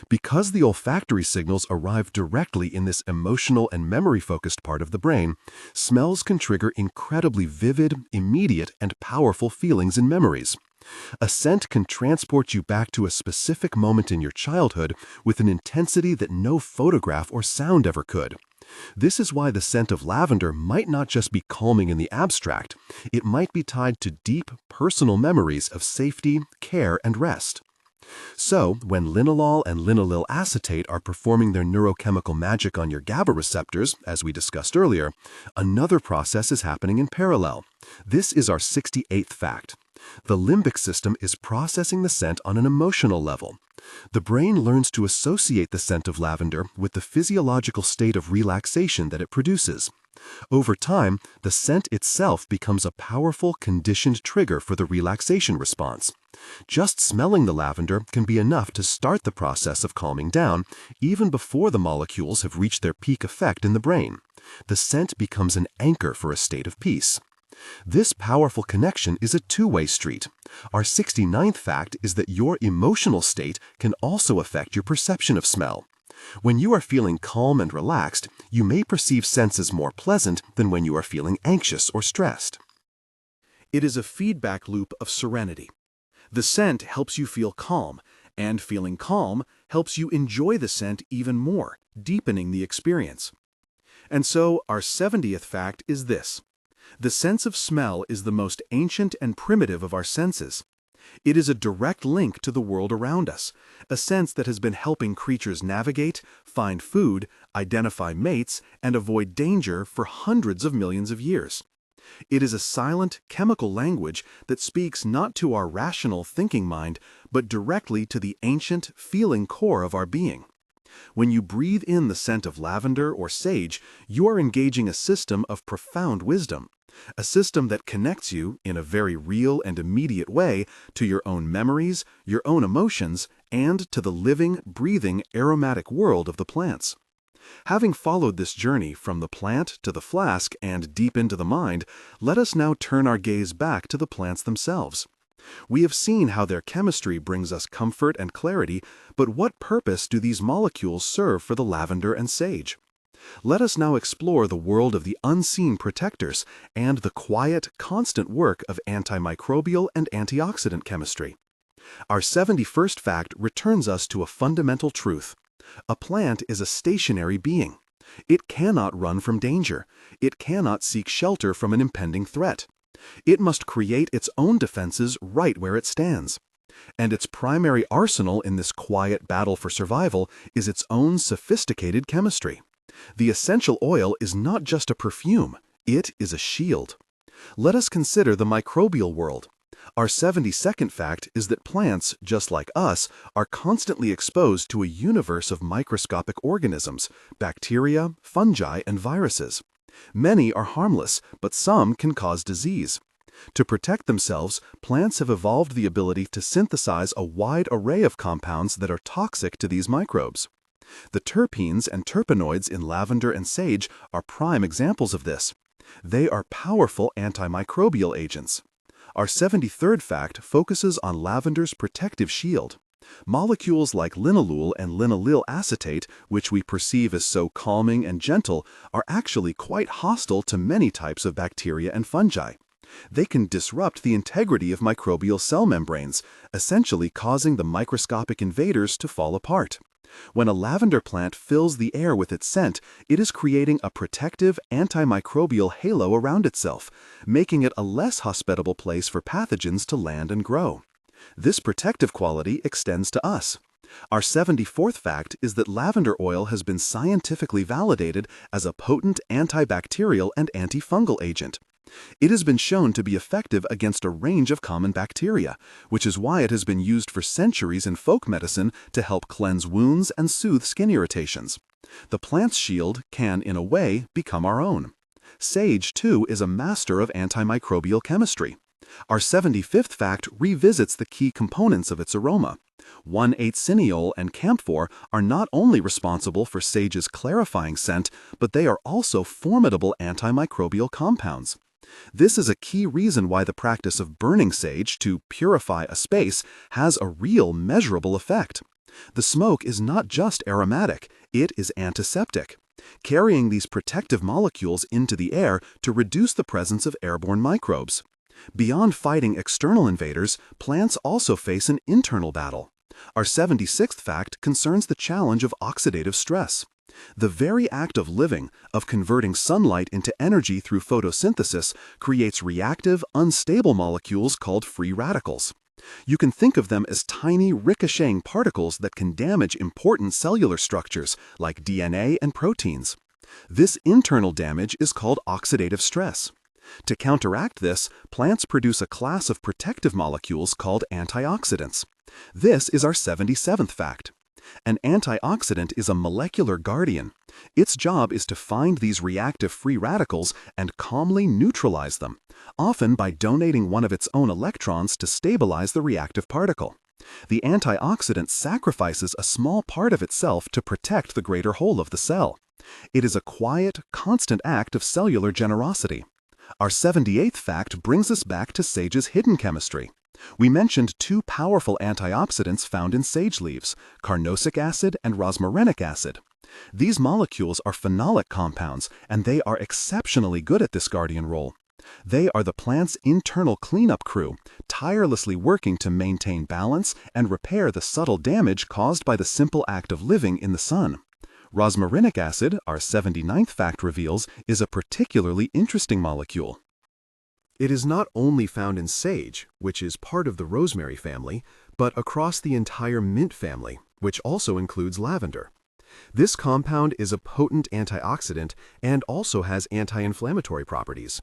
Because the olfactory signals arrive directly in this emotional and memory-focused part of the brain, smells can trigger incredibly vivid, immediate, and powerful feelings and memories. A scent can transport you back to a specific moment in your childhood with an intensity that no photograph or sound ever could. This is why the scent of lavender might not just be calming in the abstract. It might be tied to deep, personal memories of safety, care, and rest. So, when linalool and linaloyl acetate are performing their neurochemical magic on your GABA receptors, as we discussed earlier, another process is happening in parallel. This is our 68th fact. The limbic system is processing the scent on an emotional level. The brain learns to associate the scent of lavender with the physiological state of relaxation that it produces. Over time, the scent itself becomes a powerful, conditioned trigger for the relaxation response. Just smelling the lavender can be enough to start the process of calming down, even before the molecules have reached their peak effect in the brain. The scent becomes an anchor for a state of peace. This powerful connection is a two-way street. Our 69th fact is that your emotional state can also affect your perception of smell. When you are feeling calm and relaxed, you may perceive scents as more pleasant than when you are feeling anxious or stressed. It is a feedback loop of serenity. The scent helps you feel calm, and feeling calm helps you enjoy the scent even more, deepening the experience. And so, our 70th fact is this. The sense of smell is the most ancient and primitive of our senses. It is a direct link to the world around us, a sense that has been helping creatures navigate, find food, identify mates, and avoid danger for hundreds of millions of years. It is a silent, chemical language that speaks not to our rational thinking mind, but directly to the ancient, feeling core of our being. When you breathe in the scent of lavender or sage, you are engaging a system of profound wisdom, a system that connects you, in a very real and immediate way, to your own memories, your own emotions, and to the living, breathing, aromatic world of the plants. Having followed this journey from the plant to the flask and deep into the mind, let us now turn our gaze back to the plants themselves. We have seen how their chemistry brings us comfort and clarity, but what purpose do these molecules serve for the lavender and sage? Let us now explore the world of the unseen protectors and the quiet, constant work of antimicrobial and antioxidant chemistry. Our 71st fact returns us to a fundamental truth. A plant is a stationary being. It cannot run from danger. It cannot seek shelter from an impending threat. It must create its own defenses right where it stands. And its primary arsenal in this quiet battle for survival is its own sophisticated chemistry. The essential oil is not just a perfume, it is a shield. Let us consider the microbial world. Our 72nd fact is that plants, just like us, are constantly exposed to a universe of microscopic organisms, bacteria, fungi, and viruses. Many are harmless, but some can cause disease. To protect themselves, plants have evolved the ability to synthesize a wide array of compounds that are toxic to these microbes. The terpenes and terpenoids in lavender and sage are prime examples of this. They are powerful antimicrobial agents. Our 73rd fact focuses on lavender's protective shield. Molecules like linalool and linaloyl acetate, which we perceive as so calming and gentle, are actually quite hostile to many types of bacteria and fungi. They can disrupt the integrity of microbial cell membranes, essentially causing the microscopic invaders to fall apart. When a lavender plant fills the air with its scent, it is creating a protective antimicrobial halo around itself, making it a less hospitable place for pathogens to land and grow. This protective quality extends to us. Our 74th fact is that lavender oil has been scientifically validated as a potent antibacterial and antifungal agent. It has been shown to be effective against a range of common bacteria, which is why it has been used for centuries in folk medicine to help cleanse wounds and soothe skin irritations. The plant's shield can, in a way, become our own. Sage, too, is a master of antimicrobial chemistry. Our 75th fact revisits the key components of its aroma. 1,8-cineol and camphor are not only responsible for sage's clarifying scent, but they are also formidable antimicrobial compounds. This is a key reason why the practice of burning sage to purify a space has a real measurable effect. The smoke is not just aromatic, it is antiseptic, carrying these protective molecules into the air to reduce the presence of airborne microbes. Beyond fighting external invaders, plants also face an internal battle. Our 76th fact concerns the challenge of oxidative stress. The very act of living, of converting sunlight into energy through photosynthesis, creates reactive, unstable molecules called free radicals. You can think of them as tiny ricocheting particles that can damage important cellular structures like DNA and proteins. This internal damage is called oxidative stress. To counteract this, plants produce a class of protective molecules called antioxidants. This is our 77th fact. An antioxidant is a molecular guardian. Its job is to find these reactive free radicals and calmly neutralize them, often by donating one of its own electrons to stabilize the reactive particle. The antioxidant sacrifices a small part of itself to protect the greater whole of the cell. It is a quiet, constant act of cellular generosity. Our 78th fact brings us back to sage's hidden chemistry. We mentioned two powerful antioxidants found in sage leaves, carnosic acid and rosmarinic acid. These molecules are phenolic compounds, and they are exceptionally good at this guardian role. They are the plant's internal cleanup crew, tirelessly working to maintain balance and repair the subtle damage caused by the simple act of living in the sun. Rosmarinic acid, our 79th fact reveals, is a particularly interesting molecule. It is not only found in sage, which is part of the rosemary family, but across the entire mint family, which also includes lavender. This compound is a potent antioxidant and also has anti-inflammatory properties.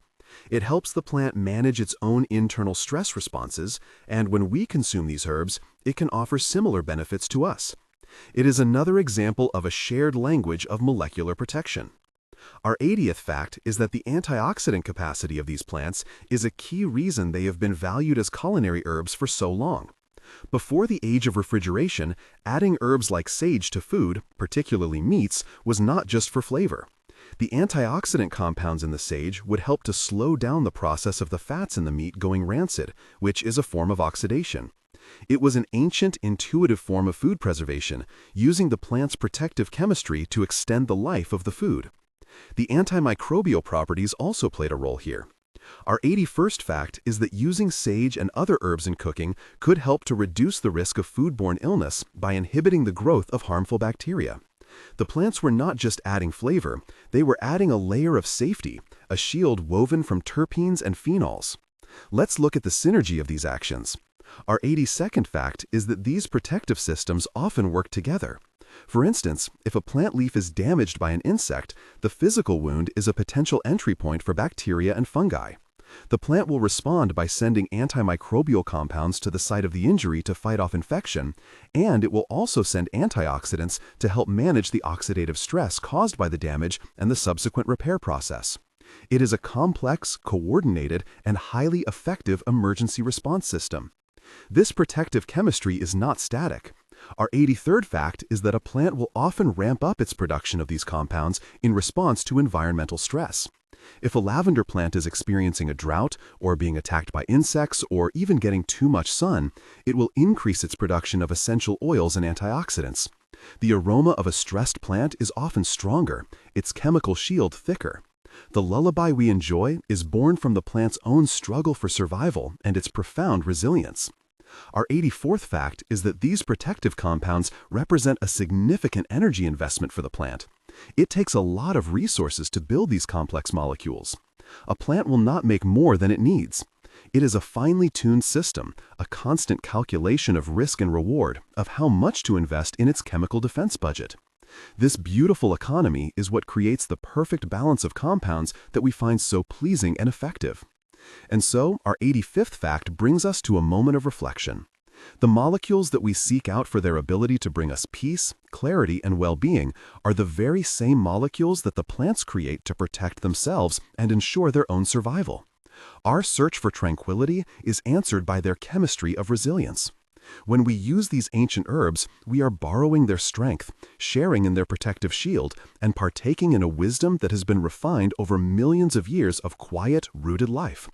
It helps the plant manage its own internal stress responses, and when we consume these herbs, it can offer similar benefits to us. It is another example of a shared language of molecular protection. Our 80th fact is that the antioxidant capacity of these plants is a key reason they have been valued as culinary herbs for so long. Before the age of refrigeration, adding herbs like sage to food, particularly meats, was not just for flavor. The antioxidant compounds in the sage would help to slow down the process of the fats in the meat going rancid, which is a form of oxidation. It was an ancient, intuitive form of food preservation, using the plant's protective chemistry to extend the life of the food. The antimicrobial properties also played a role here. Our 81st fact is that using sage and other herbs in cooking could help to reduce the risk of foodborne illness by inhibiting the growth of harmful bacteria. The plants were not just adding flavor, they were adding a layer of safety, a shield woven from terpenes and phenols. Let's look at the synergy of these actions. Our 82nd fact is that these protective systems often work together. For instance, if a plant leaf is damaged by an insect, the physical wound is a potential entry point for bacteria and fungi. The plant will respond by sending antimicrobial compounds to the site of the injury to fight off infection, and it will also send antioxidants to help manage the oxidative stress caused by the damage and the subsequent repair process. It is a complex, coordinated, and highly effective emergency response system. This protective chemistry is not static. Our 83rd fact is that a plant will often ramp up its production of these compounds in response to environmental stress. If a lavender plant is experiencing a drought, or being attacked by insects, or even getting too much sun, it will increase its production of essential oils and antioxidants. The aroma of a stressed plant is often stronger, its chemical shield thicker. The lullaby we enjoy is born from the plant's own struggle for survival and its profound resilience. Our 84th fact is that these protective compounds represent a significant energy investment for the plant. It takes a lot of resources to build these complex molecules. A plant will not make more than it needs. It is a finely tuned system, a constant calculation of risk and reward, of how much to invest in its chemical defense budget. This beautiful economy is what creates the perfect balance of compounds that we find so pleasing and effective. And so, our 85th fact brings us to a moment of reflection. The molecules that we seek out for their ability to bring us peace, clarity, and well-being are the very same molecules that the plants create to protect themselves and ensure their own survival. Our search for tranquility is answered by their chemistry of resilience. When we use these ancient herbs, we are borrowing their strength, sharing in their protective shield, and partaking in a wisdom that has been refined over millions of years of quiet, rooted life.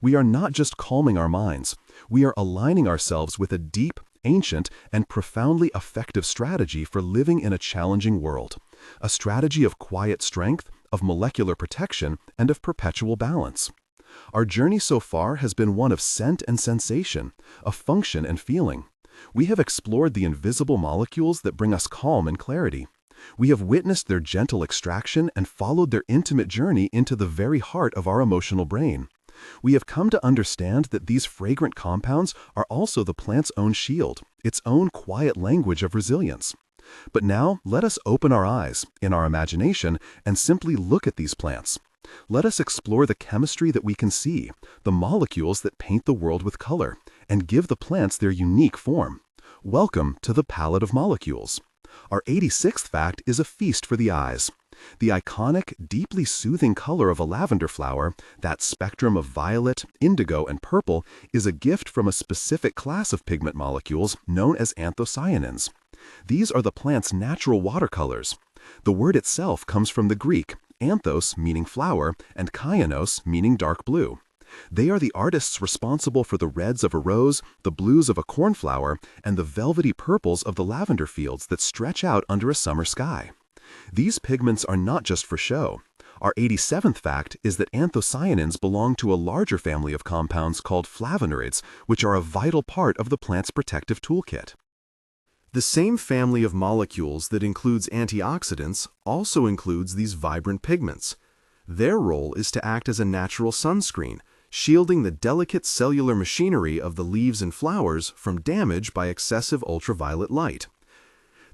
We are not just calming our minds. We are aligning ourselves with a deep, ancient, and profoundly effective strategy for living in a challenging world. A strategy of quiet strength, of molecular protection, and of perpetual balance. Our journey so far has been one of scent and sensation, of function and feeling. We have explored the invisible molecules that bring us calm and clarity. We have witnessed their gentle extraction and followed their intimate journey into the very heart of our emotional brain. We have come to understand that these fragrant compounds are also the plant's own shield, its own quiet language of resilience. But now, let us open our eyes, in our imagination, and simply look at these plants. Let us explore the chemistry that we can see, the molecules that paint the world with color, and give the plants their unique form. Welcome to the palette of molecules. Our 86th fact is a feast for the eyes. The iconic, deeply soothing color of a lavender flower, that spectrum of violet, indigo, and purple, is a gift from a specific class of pigment molecules known as anthocyanins. These are the plant's natural watercolors. The word itself comes from the Greek, anthos meaning flower, and kyanos meaning dark blue. They are the artists responsible for the reds of a rose, the blues of a cornflower, and the velvety purples of the lavender fields that stretch out under a summer sky. These pigments are not just for show. Our 87th fact is that anthocyanins belong to a larger family of compounds called flavonoids, which are a vital part of the plant's protective toolkit. The same family of molecules that includes antioxidants also includes these vibrant pigments. Their role is to act as a natural sunscreen, shielding the delicate cellular machinery of the leaves and flowers from damage by excessive ultraviolet light.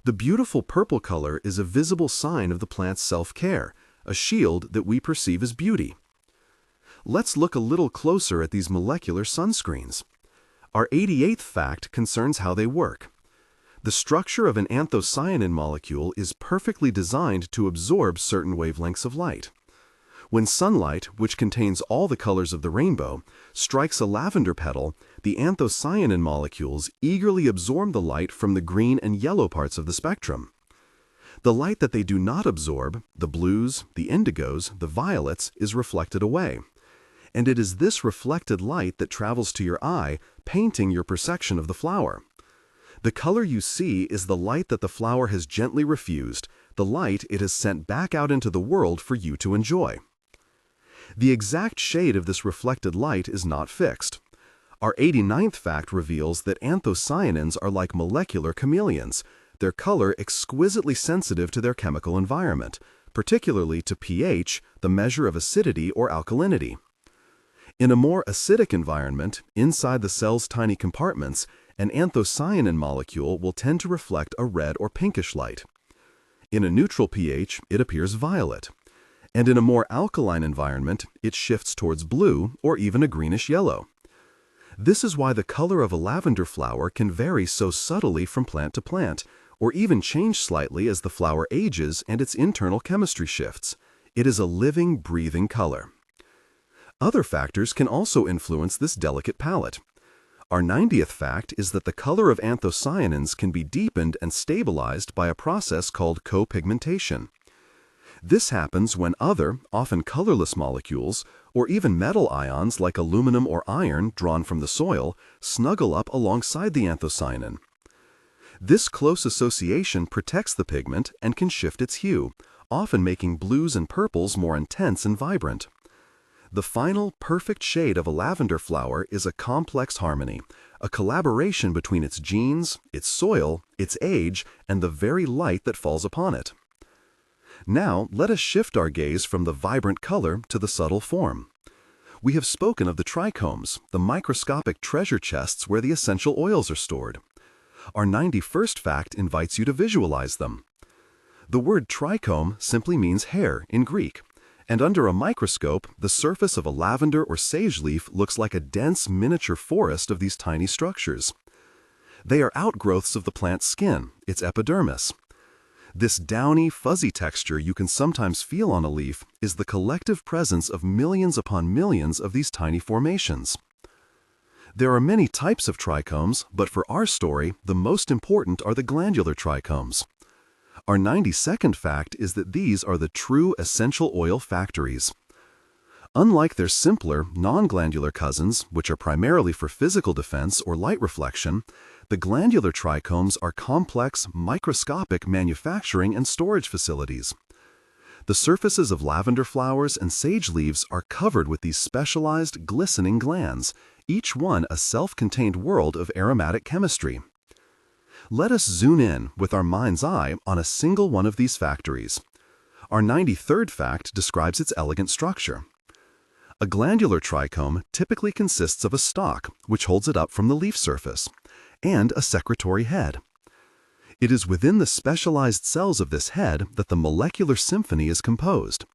The beautiful purple color is a visible sign of the plant's self-care, a shield that we perceive as beauty. Let's look a little closer at these molecular sunscreens. Our 88th fact concerns how they work. The structure of an anthocyanin molecule is perfectly designed to absorb certain wavelengths of light. When sunlight, which contains all the colors of the rainbow, strikes a lavender petal, the anthocyanin molecules eagerly absorb the light from the green and yellow parts of the spectrum. The light that they do not absorb, the blues, the indigos, the violets, is reflected away. And it is this reflected light that travels to your eye, painting your perception of the flower. The color you see is the light that the flower has gently refused, the light it has sent back out into the world for you to enjoy. The exact shade of this reflected light is not fixed. Our 89th fact reveals that anthocyanins are like molecular chameleons, their color exquisitely sensitive to their chemical environment, particularly to pH, the measure of acidity or alkalinity. In a more acidic environment, inside the cell's tiny compartments, an anthocyanin molecule will tend to reflect a red or pinkish light. In a neutral pH, it appears violet. And in a more alkaline environment, it shifts towards blue or even a greenish yellow. This is why the color of a lavender flower can vary so subtly from plant to plant, or even change slightly as the flower ages and its internal chemistry shifts. It is a living, breathing color. Other factors can also influence this delicate palette. Our 90th fact is that the color of anthocyanins can be deepened and stabilized by a process called copigmentation. This happens when other, often colorless molecules, or even metal ions like aluminum or iron drawn from the soil, snuggle up alongside the anthocyanin. This close association protects the pigment and can shift its hue, often making blues and purples more intense and vibrant. The final, perfect shade of a lavender flower is a complex harmony, a collaboration between its genes, its soil, its age, and the very light that falls upon it. Now, let us shift our gaze from the vibrant color to the subtle form. We have spoken of the trichomes, the microscopic treasure chests where the essential oils are stored. Our 91st fact invites you to visualize them. The word trichome simply means hair in Greek, and under a microscope, the surface of a lavender or sage leaf looks like a dense miniature forest of these tiny structures. They are outgrowths of the plant's skin, its epidermis. This downy, fuzzy texture you can sometimes feel on a leaf is the collective presence of millions upon millions of these tiny formations. There are many types of trichomes, but for our story, the most important are the glandular trichomes. Our 92nd fact is that these are the true essential oil factories. Unlike their simpler, non-glandular cousins, which are primarily for physical defense or light reflection, the glandular trichomes are complex, microscopic manufacturing and storage facilities. The surfaces of lavender flowers and sage leaves are covered with these specialized, glistening glands, each one a self-contained world of aromatic chemistry. Let us zoom in with our mind's eye on a single one of these factories. Our 93rd fact describes its elegant structure. A glandular trichome typically consists of a stalk, which holds it up from the leaf surface, and a secretory head. It is within the specialized cells of this head that the molecular symphony is composed.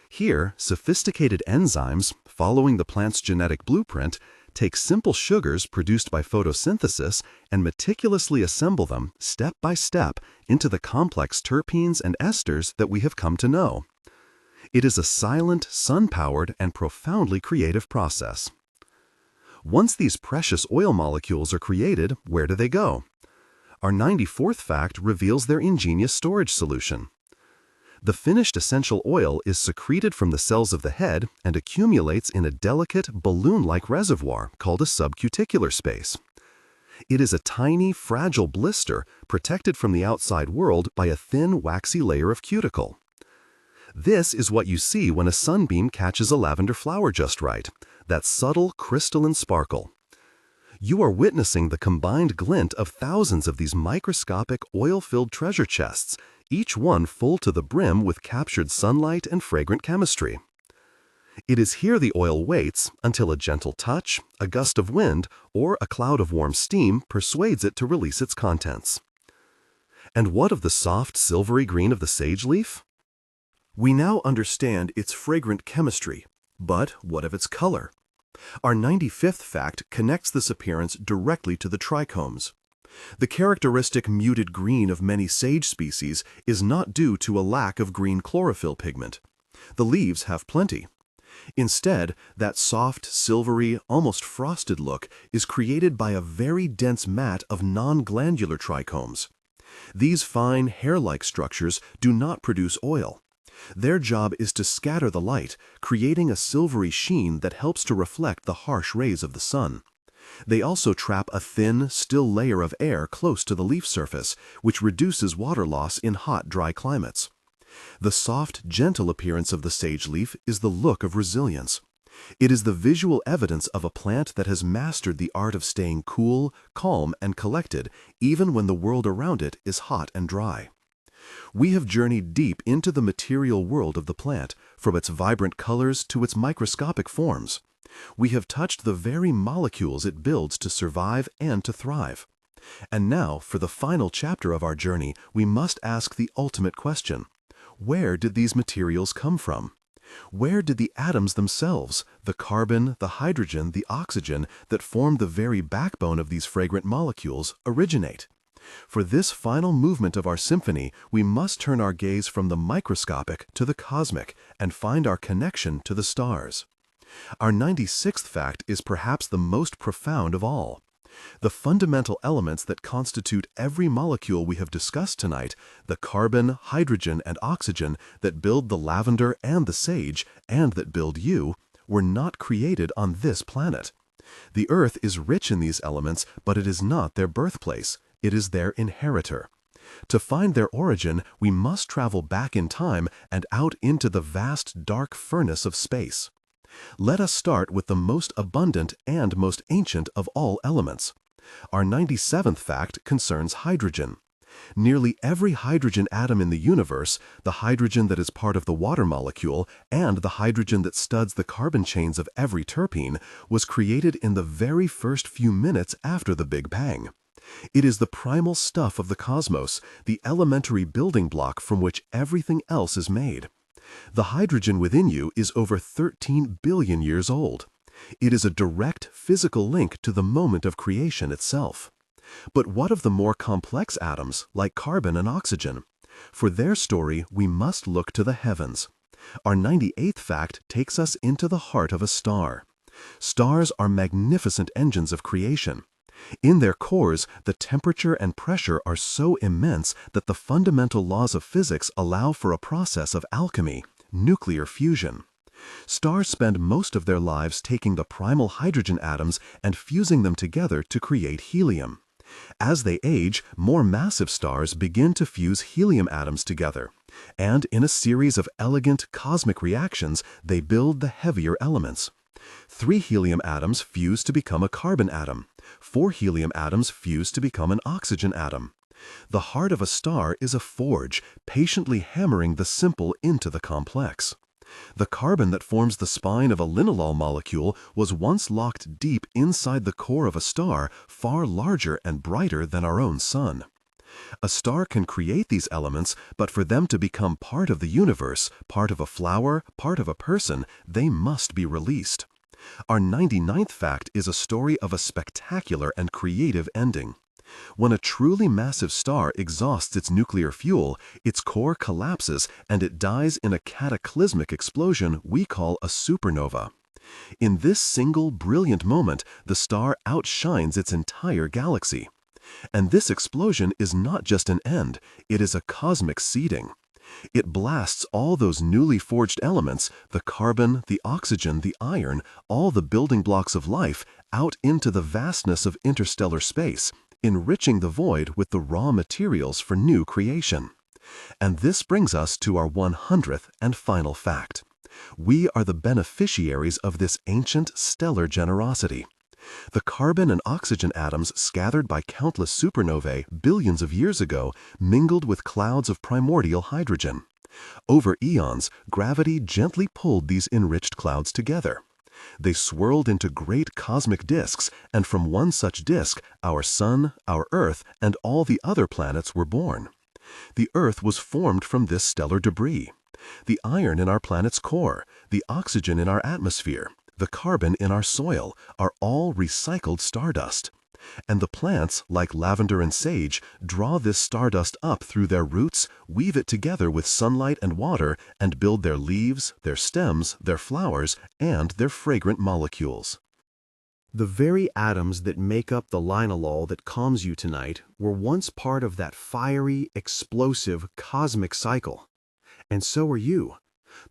Here, sophisticated enzymes, following the plant's genetic blueprint, take simple sugars produced by photosynthesis and meticulously assemble them, step by step, into the complex terpenes and esters that we have come to know. It is a silent, sun-powered, and profoundly creative process. Once these precious oil molecules are created, where do they go? Our 94th fact reveals their ingenious storage solution. The finished essential oil is secreted from the cells of the head and accumulates in a delicate, balloon-like reservoir called a subcuticular space. It is a tiny, fragile blister protected from the outside world by a thin, waxy layer of cuticle. This is what you see when a sunbeam catches a lavender flower just right, that subtle, crystalline sparkle. You are witnessing the combined glint of thousands of these microscopic, oil-filled treasure chests, each one full to the brim with captured sunlight and fragrant chemistry. It is here the oil waits until a gentle touch, a gust of wind, or a cloud of warm steam persuades it to release its contents. And what of the soft, silvery green of the sage leaf? We now understand its fragrant chemistry, but what of its color? Our 95th fact connects this appearance directly to the trichomes. The characteristic muted green of many sage species is not due to a lack of green chlorophyll pigment. The leaves have plenty. Instead, that soft, silvery, almost frosted look is created by a very dense mat of non-glandular trichomes. These fine, hair-like structures do not produce oil. Their job is to scatter the light, creating a silvery sheen that helps to reflect the harsh rays of the sun. They also trap a thin, still layer of air close to the leaf surface, which reduces water loss in hot, dry climates. The soft, gentle appearance of the sage leaf is the look of resilience. It is the visual evidence of a plant that has mastered the art of staying cool, calm, and collected, even when the world around it is hot and dry. We have journeyed deep into the material world of the plant, from its vibrant colors to its microscopic forms. We have touched the very molecules it builds to survive and to thrive. And now, for the final chapter of our journey, we must ask the ultimate question. Where did these materials come from? Where did the atoms themselves, the carbon, the hydrogen, the oxygen that form the very backbone of these fragrant molecules, originate? For this final movement of our symphony, we must turn our gaze from the microscopic to the cosmic and find our connection to the stars. Our 96th fact is perhaps the most profound of all. The fundamental elements that constitute every molecule we have discussed tonight, the carbon, hydrogen, and oxygen that build the lavender and the sage, and that build you, were not created on this planet. The Earth is rich in these elements, but it is not their birthplace. It is their inheritor. To find their origin, we must travel back in time and out into the vast dark furnace of space. Let us start with the most abundant and most ancient of all elements. Our 97th fact concerns hydrogen. Nearly every hydrogen atom in the universe, the hydrogen that is part of the water molecule, and the hydrogen that studs the carbon chains of every terpene, was created in the very first few minutes after the Big Bang. It is the primal stuff of the cosmos, the elementary building block from which everything else is made. The hydrogen within you is over 13 billion years old. It is a direct physical link to the moment of creation itself. But what of the more complex atoms, like carbon and oxygen? For their story, we must look to the heavens. Our 98th fact takes us into the heart of a star. Stars are magnificent engines of creation. In their cores, the temperature and pressure are so immense that the fundamental laws of physics allow for a process of alchemy, nuclear fusion. Stars spend most of their lives taking the primal hydrogen atoms and fusing them together to create helium. As they age, more massive stars begin to fuse helium atoms together, and in a series of elegant cosmic reactions, they build the heavier elements. 3 helium atoms fuse to become a carbon atom. 4 helium atoms fuse to become an oxygen atom. The heart of a star is a forge, patiently hammering the simple into the complex. The carbon that forms the spine of a linalool molecule was once locked deep inside the core of a star far larger and brighter than our own sun. A star can create these elements, but for them to become part of the universe, part of a flower, part of a person, they must be released. Our 99th fact is a story of a spectacular and creative ending. When a truly massive star exhausts its nuclear fuel, its core collapses and it dies in a cataclysmic explosion we call a supernova. In this single brilliant moment, the star outshines its entire galaxy. And this explosion is not just an end, it is a cosmic seeding. It blasts all those newly forged elements, the carbon, the oxygen, the iron, all the building blocks of life, out into the vastness of interstellar space, enriching the void with the raw materials for new creation. And this brings us to our 100th and final fact. We are the beneficiaries of this ancient stellar generosity. The carbon and oxygen atoms scattered by countless supernovae billions of years ago mingled with clouds of primordial hydrogen. Over eons, gravity gently pulled these enriched clouds together. They swirled into great cosmic disks, and from one such disk, our Sun, our Earth, and all the other planets were born. The Earth was formed from this stellar debris. The iron in our planet's core, the oxygen in our atmosphere, the carbon in our soil are all recycled stardust. And the plants, like lavender and sage, draw this stardust up through their roots, weave it together with sunlight and water, and build their leaves, their stems, their flowers, and their fragrant molecules. The very atoms that make up the linalool that calms you tonight were once part of that fiery, explosive, cosmic cycle. And so are you.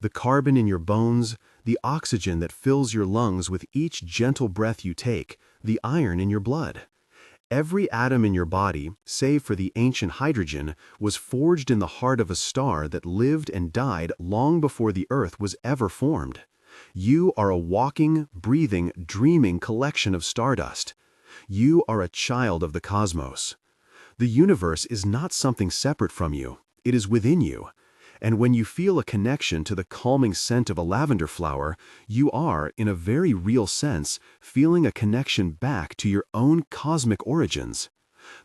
The carbon in your bones, the oxygen that fills your lungs with each gentle breath you take, the iron in your blood. Every atom in your body, save for the ancient hydrogen, was forged in the heart of a star that lived and died long before the Earth was ever formed. You are a walking, breathing, dreaming collection of stardust. You are a child of the cosmos. The universe is not something separate from you. It is within you. And when you feel a connection to the calming scent of a lavender flower, you are, in a very real sense, feeling a connection back to your own cosmic origins.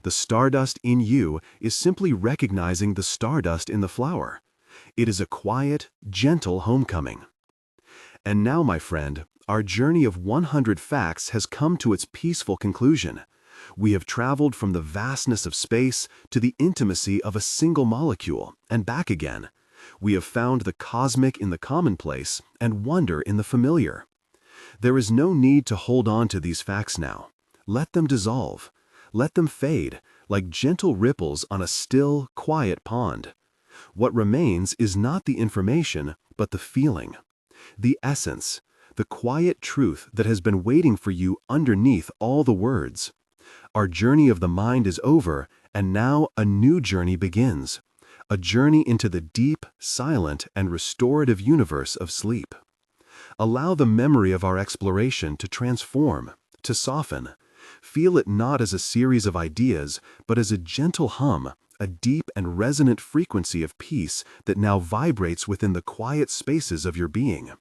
The stardust in you is simply recognizing the stardust in the flower. It is a quiet, gentle homecoming. And now, my friend, our journey of 100 facts has come to its peaceful conclusion. We have traveled from the vastness of space to the intimacy of a single molecule, and back again. We have found the cosmic in the commonplace and wonder in the familiar. There is no need to hold on to these facts now. Let them dissolve. Let them fade, like gentle ripples on a still, quiet pond. What remains is not the information, but the feeling. The essence, the quiet truth that has been waiting for you underneath all the words. Our journey of the mind is over, and now a new journey begins. A journey into the deep, silent, and restorative universe of sleep. Allow the memory of our exploration to transform, to soften. Feel it not as a series of ideas, but as a gentle hum, a deep and resonant frequency of peace that now vibrates within the quiet spaces of your being.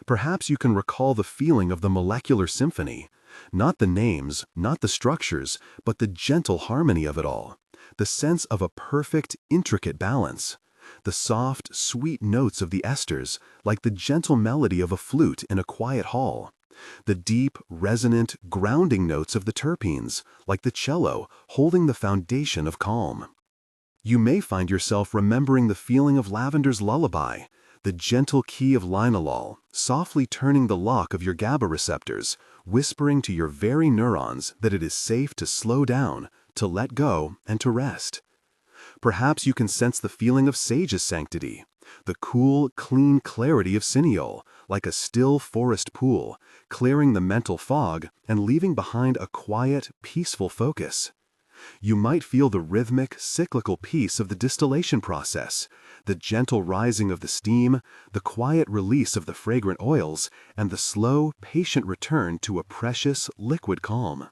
Perhaps you can recall the feeling of the molecular symphony, not the names, not the structures, but the gentle harmony of it all, the sense of a perfect, intricate balance, the soft, sweet notes of the esters, like the gentle melody of a flute in a quiet hall, the deep, resonant, grounding notes of the terpenes, like the cello, holding the foundation of calm. You may find yourself remembering the feeling of lavender's lullaby, the gentle key of linalool, softly turning the lock of your GABA receptors, whispering to your very neurons that it is safe to slow down, to let go, and to rest. Perhaps you can sense the feeling of sage's sanctity, the cool, clean clarity of cineole, like a still forest pool, clearing the mental fog and leaving behind a quiet, peaceful focus. You might feel the rhythmic, cyclical peace of the distillation process, the gentle rising of the steam, the quiet release of the fragrant oils, and the slow, patient return to a precious, liquid calm.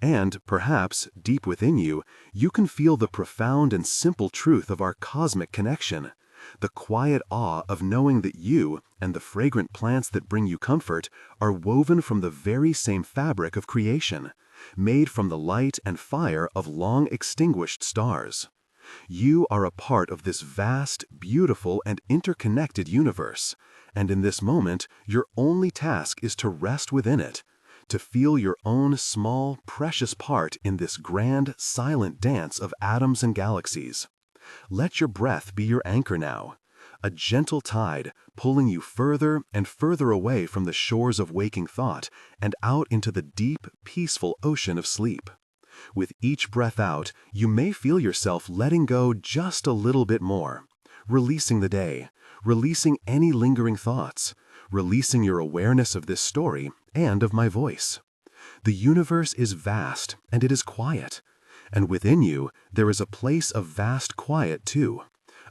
And, perhaps, deep within you, you can feel the profound and simple truth of our cosmic connection, the quiet awe of knowing that you and the fragrant plants that bring you comfort are woven from the very same fabric of creation, made from the light and fire of long-extinguished stars. You are a part of this vast, beautiful, and interconnected universe, and in this moment, your only task is to rest within it, to feel your own small, precious part in this grand, silent dance of atoms and galaxies. Let your breath be your anchor now, a gentle tide pulling you further and further away from the shores of waking thought and out into the deep, peaceful ocean of sleep. With each breath out, you may feel yourself letting go just a little bit more, releasing the day, releasing any lingering thoughts, releasing your awareness of this story and of my voice. The universe is vast and it is quiet, and within you there is a place of vast quiet too,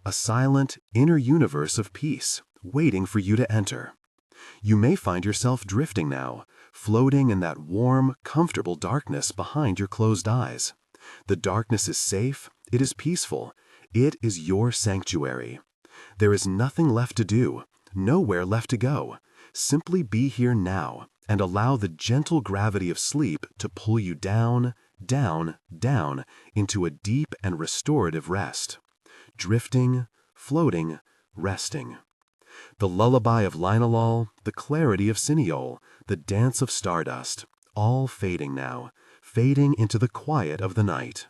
a silent inner universe of peace waiting for you to enter. You may find yourself drifting now, floating in that warm, comfortable darkness behind your closed eyes. The darkness is safe, it is peaceful, it is your sanctuary. There is nothing left to do, nowhere left to go. Simply be here now and allow the gentle gravity of sleep to pull you down, down, down into a deep and restorative rest. Drifting, floating, resting. The lullaby of linalool, the clarity of cineole, the dance of stardust, all fading now, fading into the quiet of the night.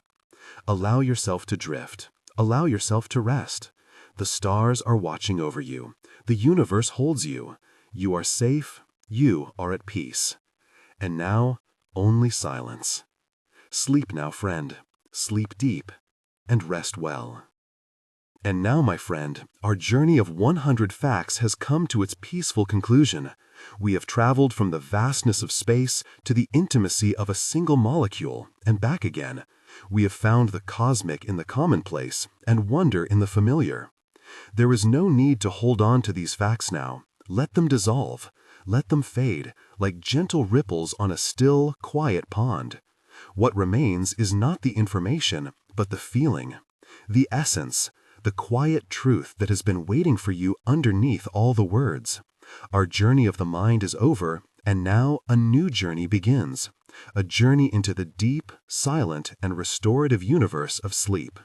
Allow yourself to drift. Allow yourself to rest. The stars are watching over you. The universe holds you. You are safe. You are at peace. And now, only silence. Sleep now, friend. Sleep deep and rest well. And now, my friend, our journey of 100 facts has come to its peaceful conclusion. We have traveled from the vastness of space to the intimacy of a single molecule and back again. We have found the cosmic in the commonplace and wonder in the familiar. There is no need to hold on to these facts now. Let them dissolve. Let them fade like gentle ripples on a still, quiet pond. What remains is not the information, but the feeling, the essence, the quiet truth that has been waiting for you underneath all the words. Our journey of the mind is over, and now a new journey begins, a journey into the deep, silent, and restorative universe of sleep.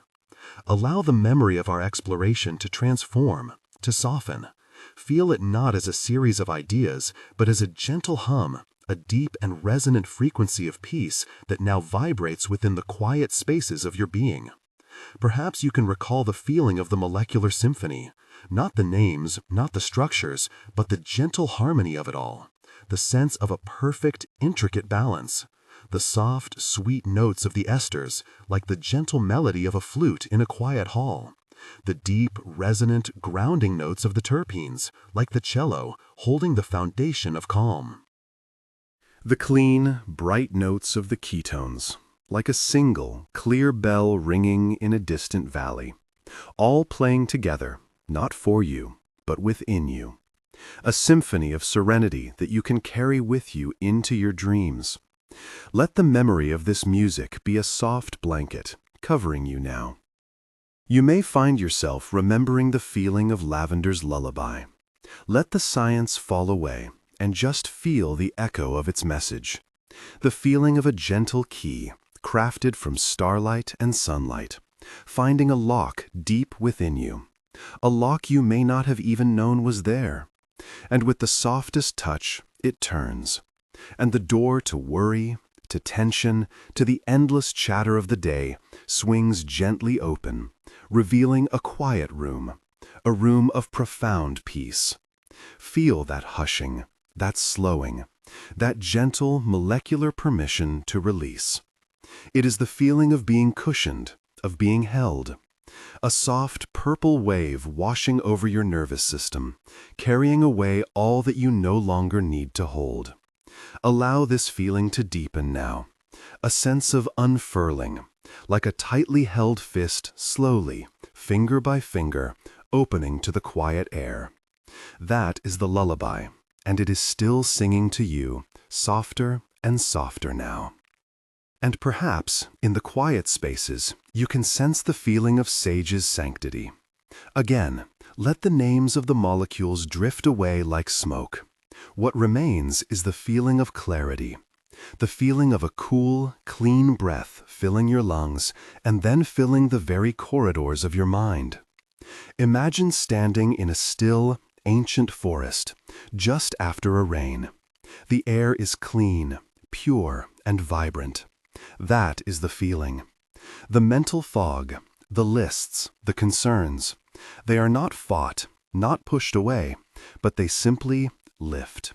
Allow the memory of our exploration to transform, to soften. Feel it not as a series of ideas, but as a gentle hum, a deep and resonant frequency of peace that now vibrates within the quiet spaces of your being. Perhaps you can recall the feeling of the molecular symphony, not the names, not the structures, but the gentle harmony of it all, the sense of a perfect, intricate balance, the soft, sweet notes of the esters, like the gentle melody of a flute in a quiet hall, the deep, resonant, grounding notes of the terpenes, like the cello, holding the foundation of calm. The clean, bright notes of the ketones, like a single, clear bell ringing in a distant valley, all playing together, not for you, but within you. A symphony of serenity that you can carry with you into your dreams. Let the memory of this music be a soft blanket covering you now. You may find yourself remembering the feeling of Lavender's lullaby. Let the science fall away and just feel the echo of its message. The feeling of a gentle key, crafted from starlight and sunlight, finding a lock deep within you, a lock you may not have even known was there. And with the softest touch, it turns, and the door to worry, to tension, to the endless chatter of the day swings gently open, revealing a quiet room, a room of profound peace. Feel that hushing, that slowing, that gentle molecular permission to release. It is the feeling of being cushioned, of being held. A soft purple wave washing over your nervous system, carrying away all that you no longer need to hold. Allow this feeling to deepen now, a sense of unfurling, like a tightly held fist slowly, finger by finger, opening to the quiet air. That is the lullaby, and it is still singing to you, softer and softer now. And perhaps, in the quiet spaces, you can sense the feeling of sage's sanctity. Again, let the names of the molecules drift away like smoke. What remains is the feeling of clarity, the feeling of a cool, clean breath filling your lungs and then filling the very corridors of your mind. Imagine standing in a still, ancient forest, just after a rain. The air is clean, pure, and vibrant. That is the feeling. The mental fog, the lists, the concerns, they are not fought, not pushed away, but they simply lift.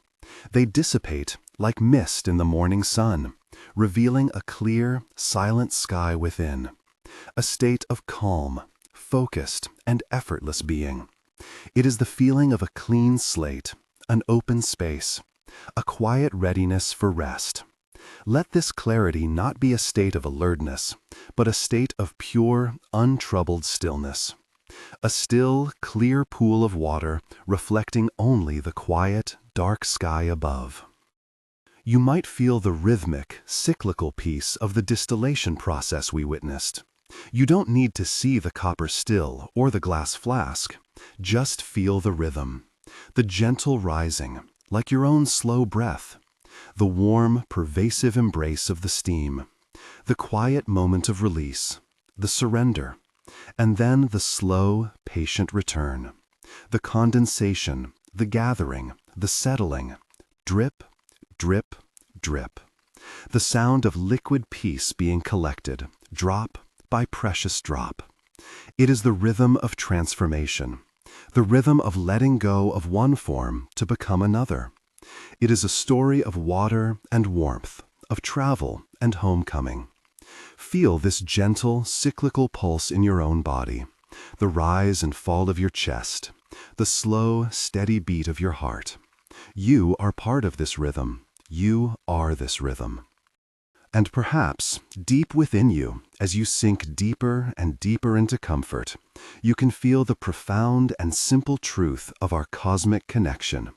They dissipate like mist in the morning sun, revealing a clear, silent sky within, a state of calm, focused, and effortless being. It is the feeling of a clean slate, an open space, a quiet readiness for rest. Let this clarity not be a state of alertness, but a state of pure, untroubled stillness. A still, clear pool of water reflecting only the quiet, dark sky above. You might feel the rhythmic, cyclical piece of the distillation process we witnessed. You don't need to see the copper still or the glass flask. Just feel the rhythm, the gentle rising, like your own slow breath, the warm, pervasive embrace of the steam, the quiet moment of release, the surrender, and then the slow, patient return, the condensation, the gathering, the settling, drip, drip, drip, the sound of liquid peace being collected, drop by precious drop. It is the rhythm of transformation, the rhythm of letting go of one form to become another. It is a story of water and warmth, of travel and homecoming. Feel this gentle, cyclical pulse in your own body, the rise and fall of your chest, the slow, steady beat of your heart. You are part of this rhythm. You are this rhythm. And perhaps, deep within you, as you sink deeper and deeper into comfort, you can feel the profound and simple truth of our cosmic connection.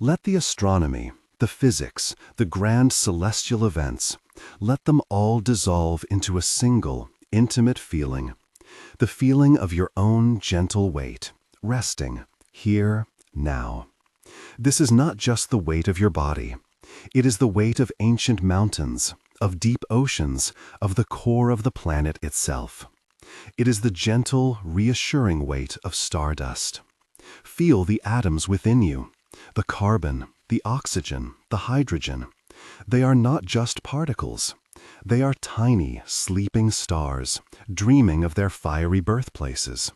Let the astronomy, the physics, the grand celestial events, let them all dissolve into a single, intimate feeling. The feeling of your own gentle weight, resting, here, now. This is not just the weight of your body. It is the weight of ancient mountains, of deep oceans, of the core of the planet itself. It is the gentle, reassuring weight of stardust. Feel the atoms within you, the carbon, the oxygen, the hydrogen. They are not just particles. They are tiny, sleeping stars, dreaming of their fiery birthplaces.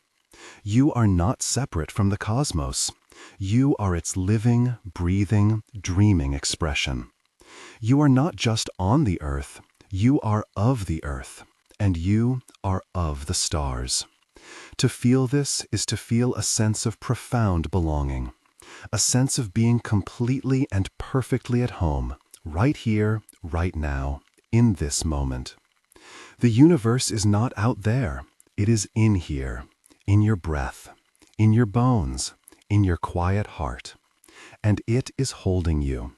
You are not separate from the cosmos. You are its living, breathing, dreaming expression. You are not just on the earth. You are of the earth, and you are of the stars. To feel this is to feel a sense of profound belonging, a sense of being completely and perfectly at home, right here, right now, in this moment. The universe is not out there. It is in here, in your breath, in your bones, in your quiet heart. And it is holding you.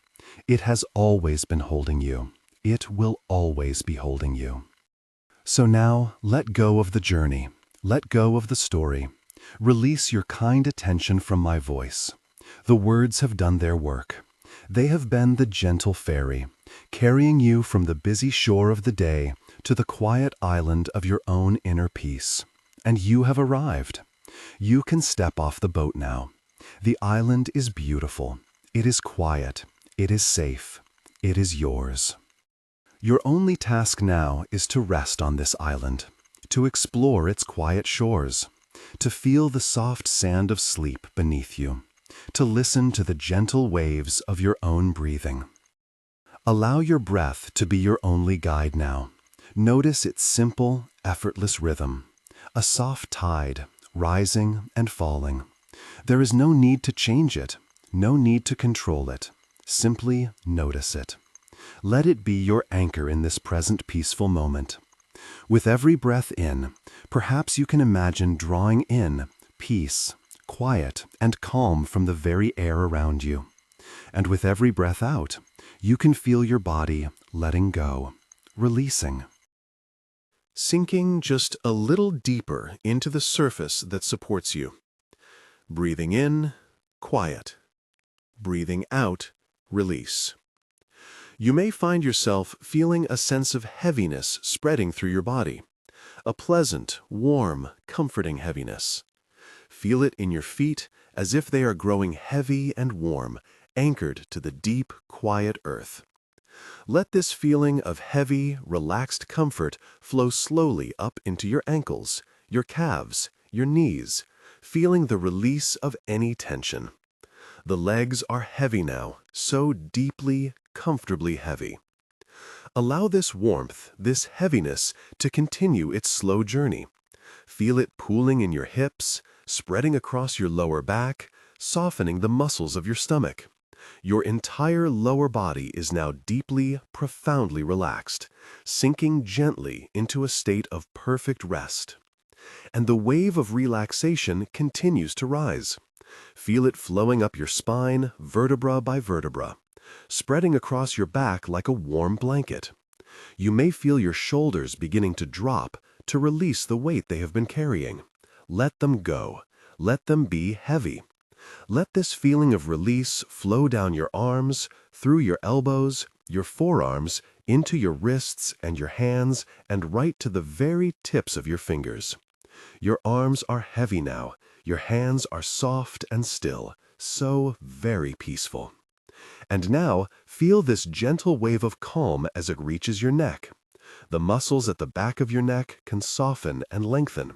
It has always been holding you. It will always be holding you. So now, let go of the journey. Let go of the story. Release your kind attention from my voice. The words have done their work. They have been the gentle ferry, carrying you from the busy shore of the day to the quiet island of your own inner peace. And you have arrived. You can step off the boat now. The island is beautiful. It is quiet. It is safe. It is yours. Your only task now is to rest on this island, to explore its quiet shores, to feel the soft sand of sleep beneath you, to listen to the gentle waves of your own breathing. Allow your breath to be your only guide now. Notice its simple, effortless rhythm, a soft tide, rising and falling. There is no need to change it, no need to control it. Simply notice it. Let it be your anchor in this present peaceful moment. With every breath in, perhaps you can imagine drawing in peace, quiet, and calm from the very air around you. And with every breath out, you can feel your body letting go, releasing. Sinking just a little deeper into the surface that supports you. Breathing in, quiet. Breathing out, release. You may find yourself feeling a sense of heaviness spreading through your body. A pleasant, warm, comforting heaviness. Feel it in your feet as if they are growing heavy and warm, anchored to the deep, quiet earth. Let this feeling of heavy, relaxed comfort flow slowly up into your ankles, your calves, your knees, feeling the release of any tension. The legs are heavy now, so deeply, comfortably heavy. Allow this warmth, this heaviness, to continue its slow journey. Feel it pooling in your hips, spreading across your lower back, softening the muscles of your stomach. Your entire lower body is now deeply, profoundly relaxed, sinking gently into a state of perfect rest. And the wave of relaxation continues to rise. Feel it flowing up your spine, vertebra by vertebra, spreading across your back like a warm blanket. You may feel your shoulders beginning to drop to release the weight they have been carrying. Let them go. Let them be heavy. Let this feeling of release flow down your arms, through your elbows, your forearms, into your wrists and your hands, and right to the very tips of your fingers. Your arms are heavy now. Your hands are soft and still, so very peaceful. And now, feel this gentle wave of calm as it reaches your neck. The muscles at the back of your neck can soften and lengthen.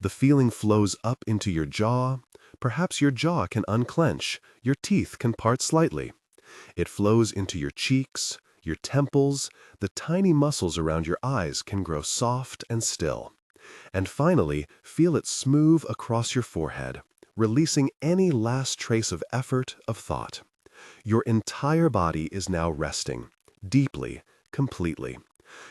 The feeling flows up into your jaw. Perhaps your jaw can unclench, your teeth can part slightly. It flows into your cheeks, your temples, the tiny muscles around your eyes can grow soft and still. And finally, feel it smooth across your forehead, releasing any last trace of effort, of thought. Your entire body is now resting, deeply, completely.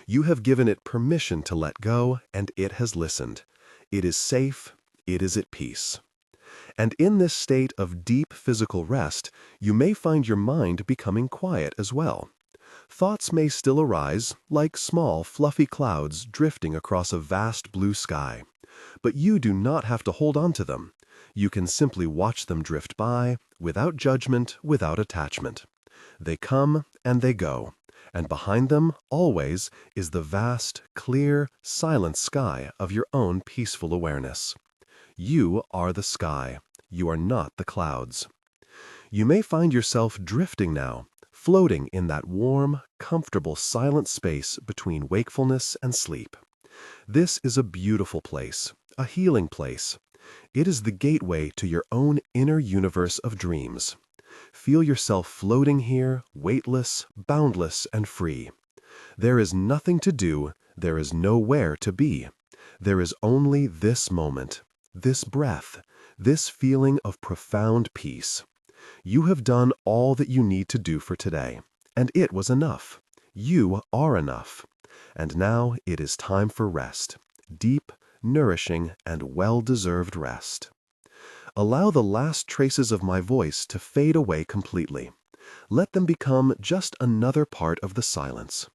You have given it permission to let go, and it has listened. It is safe, it is at peace. And in this state of deep physical rest, you may find your mind becoming quiet as well. Thoughts may still arise, like small, fluffy clouds drifting across a vast blue sky, But you do not have to hold on to them. You can simply watch them drift by, without judgment, without attachment. They come and they go, and behind them, always, is the vast, clear, silent sky of your own peaceful awareness. You are the sky. You are not the clouds. You may find yourself drifting now, floating in that warm, comfortable, silent space between wakefulness and sleep. This is a beautiful place, a healing place. It is the gateway to your own inner universe of dreams. Feel yourself floating here, weightless, boundless, and free. There is nothing to do, there is nowhere to be. There is only this moment, this breath, this feeling of profound peace. You have done all that you need to do for today, and it was enough. You are enough. And now it is time for rest, deep, nourishing, and well-deserved rest. Allow the last traces of my voice to fade away completely. Let them become just another part of the silence.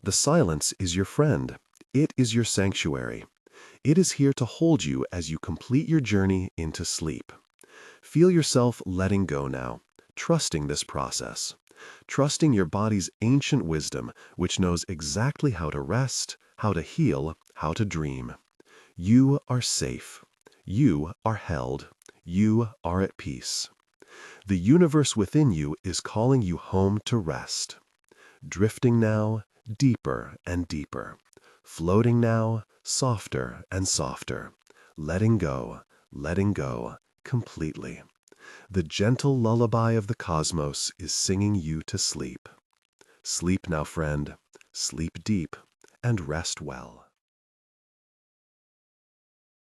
The silence is your friend. It is your sanctuary. It is here to hold you as you complete your journey into sleep. Feel yourself letting go now, trusting this process. Trusting your body's ancient wisdom, which knows exactly how to rest, how to heal, how to dream. You are safe. You are held. You are at peace. The universe within you is calling you home to rest. Drifting now, deeper and deeper. Floating now, softer and softer. Letting go, completely. The gentle lullaby of the cosmos is singing you to sleep. Sleep now, friend. Sleep deep and rest well.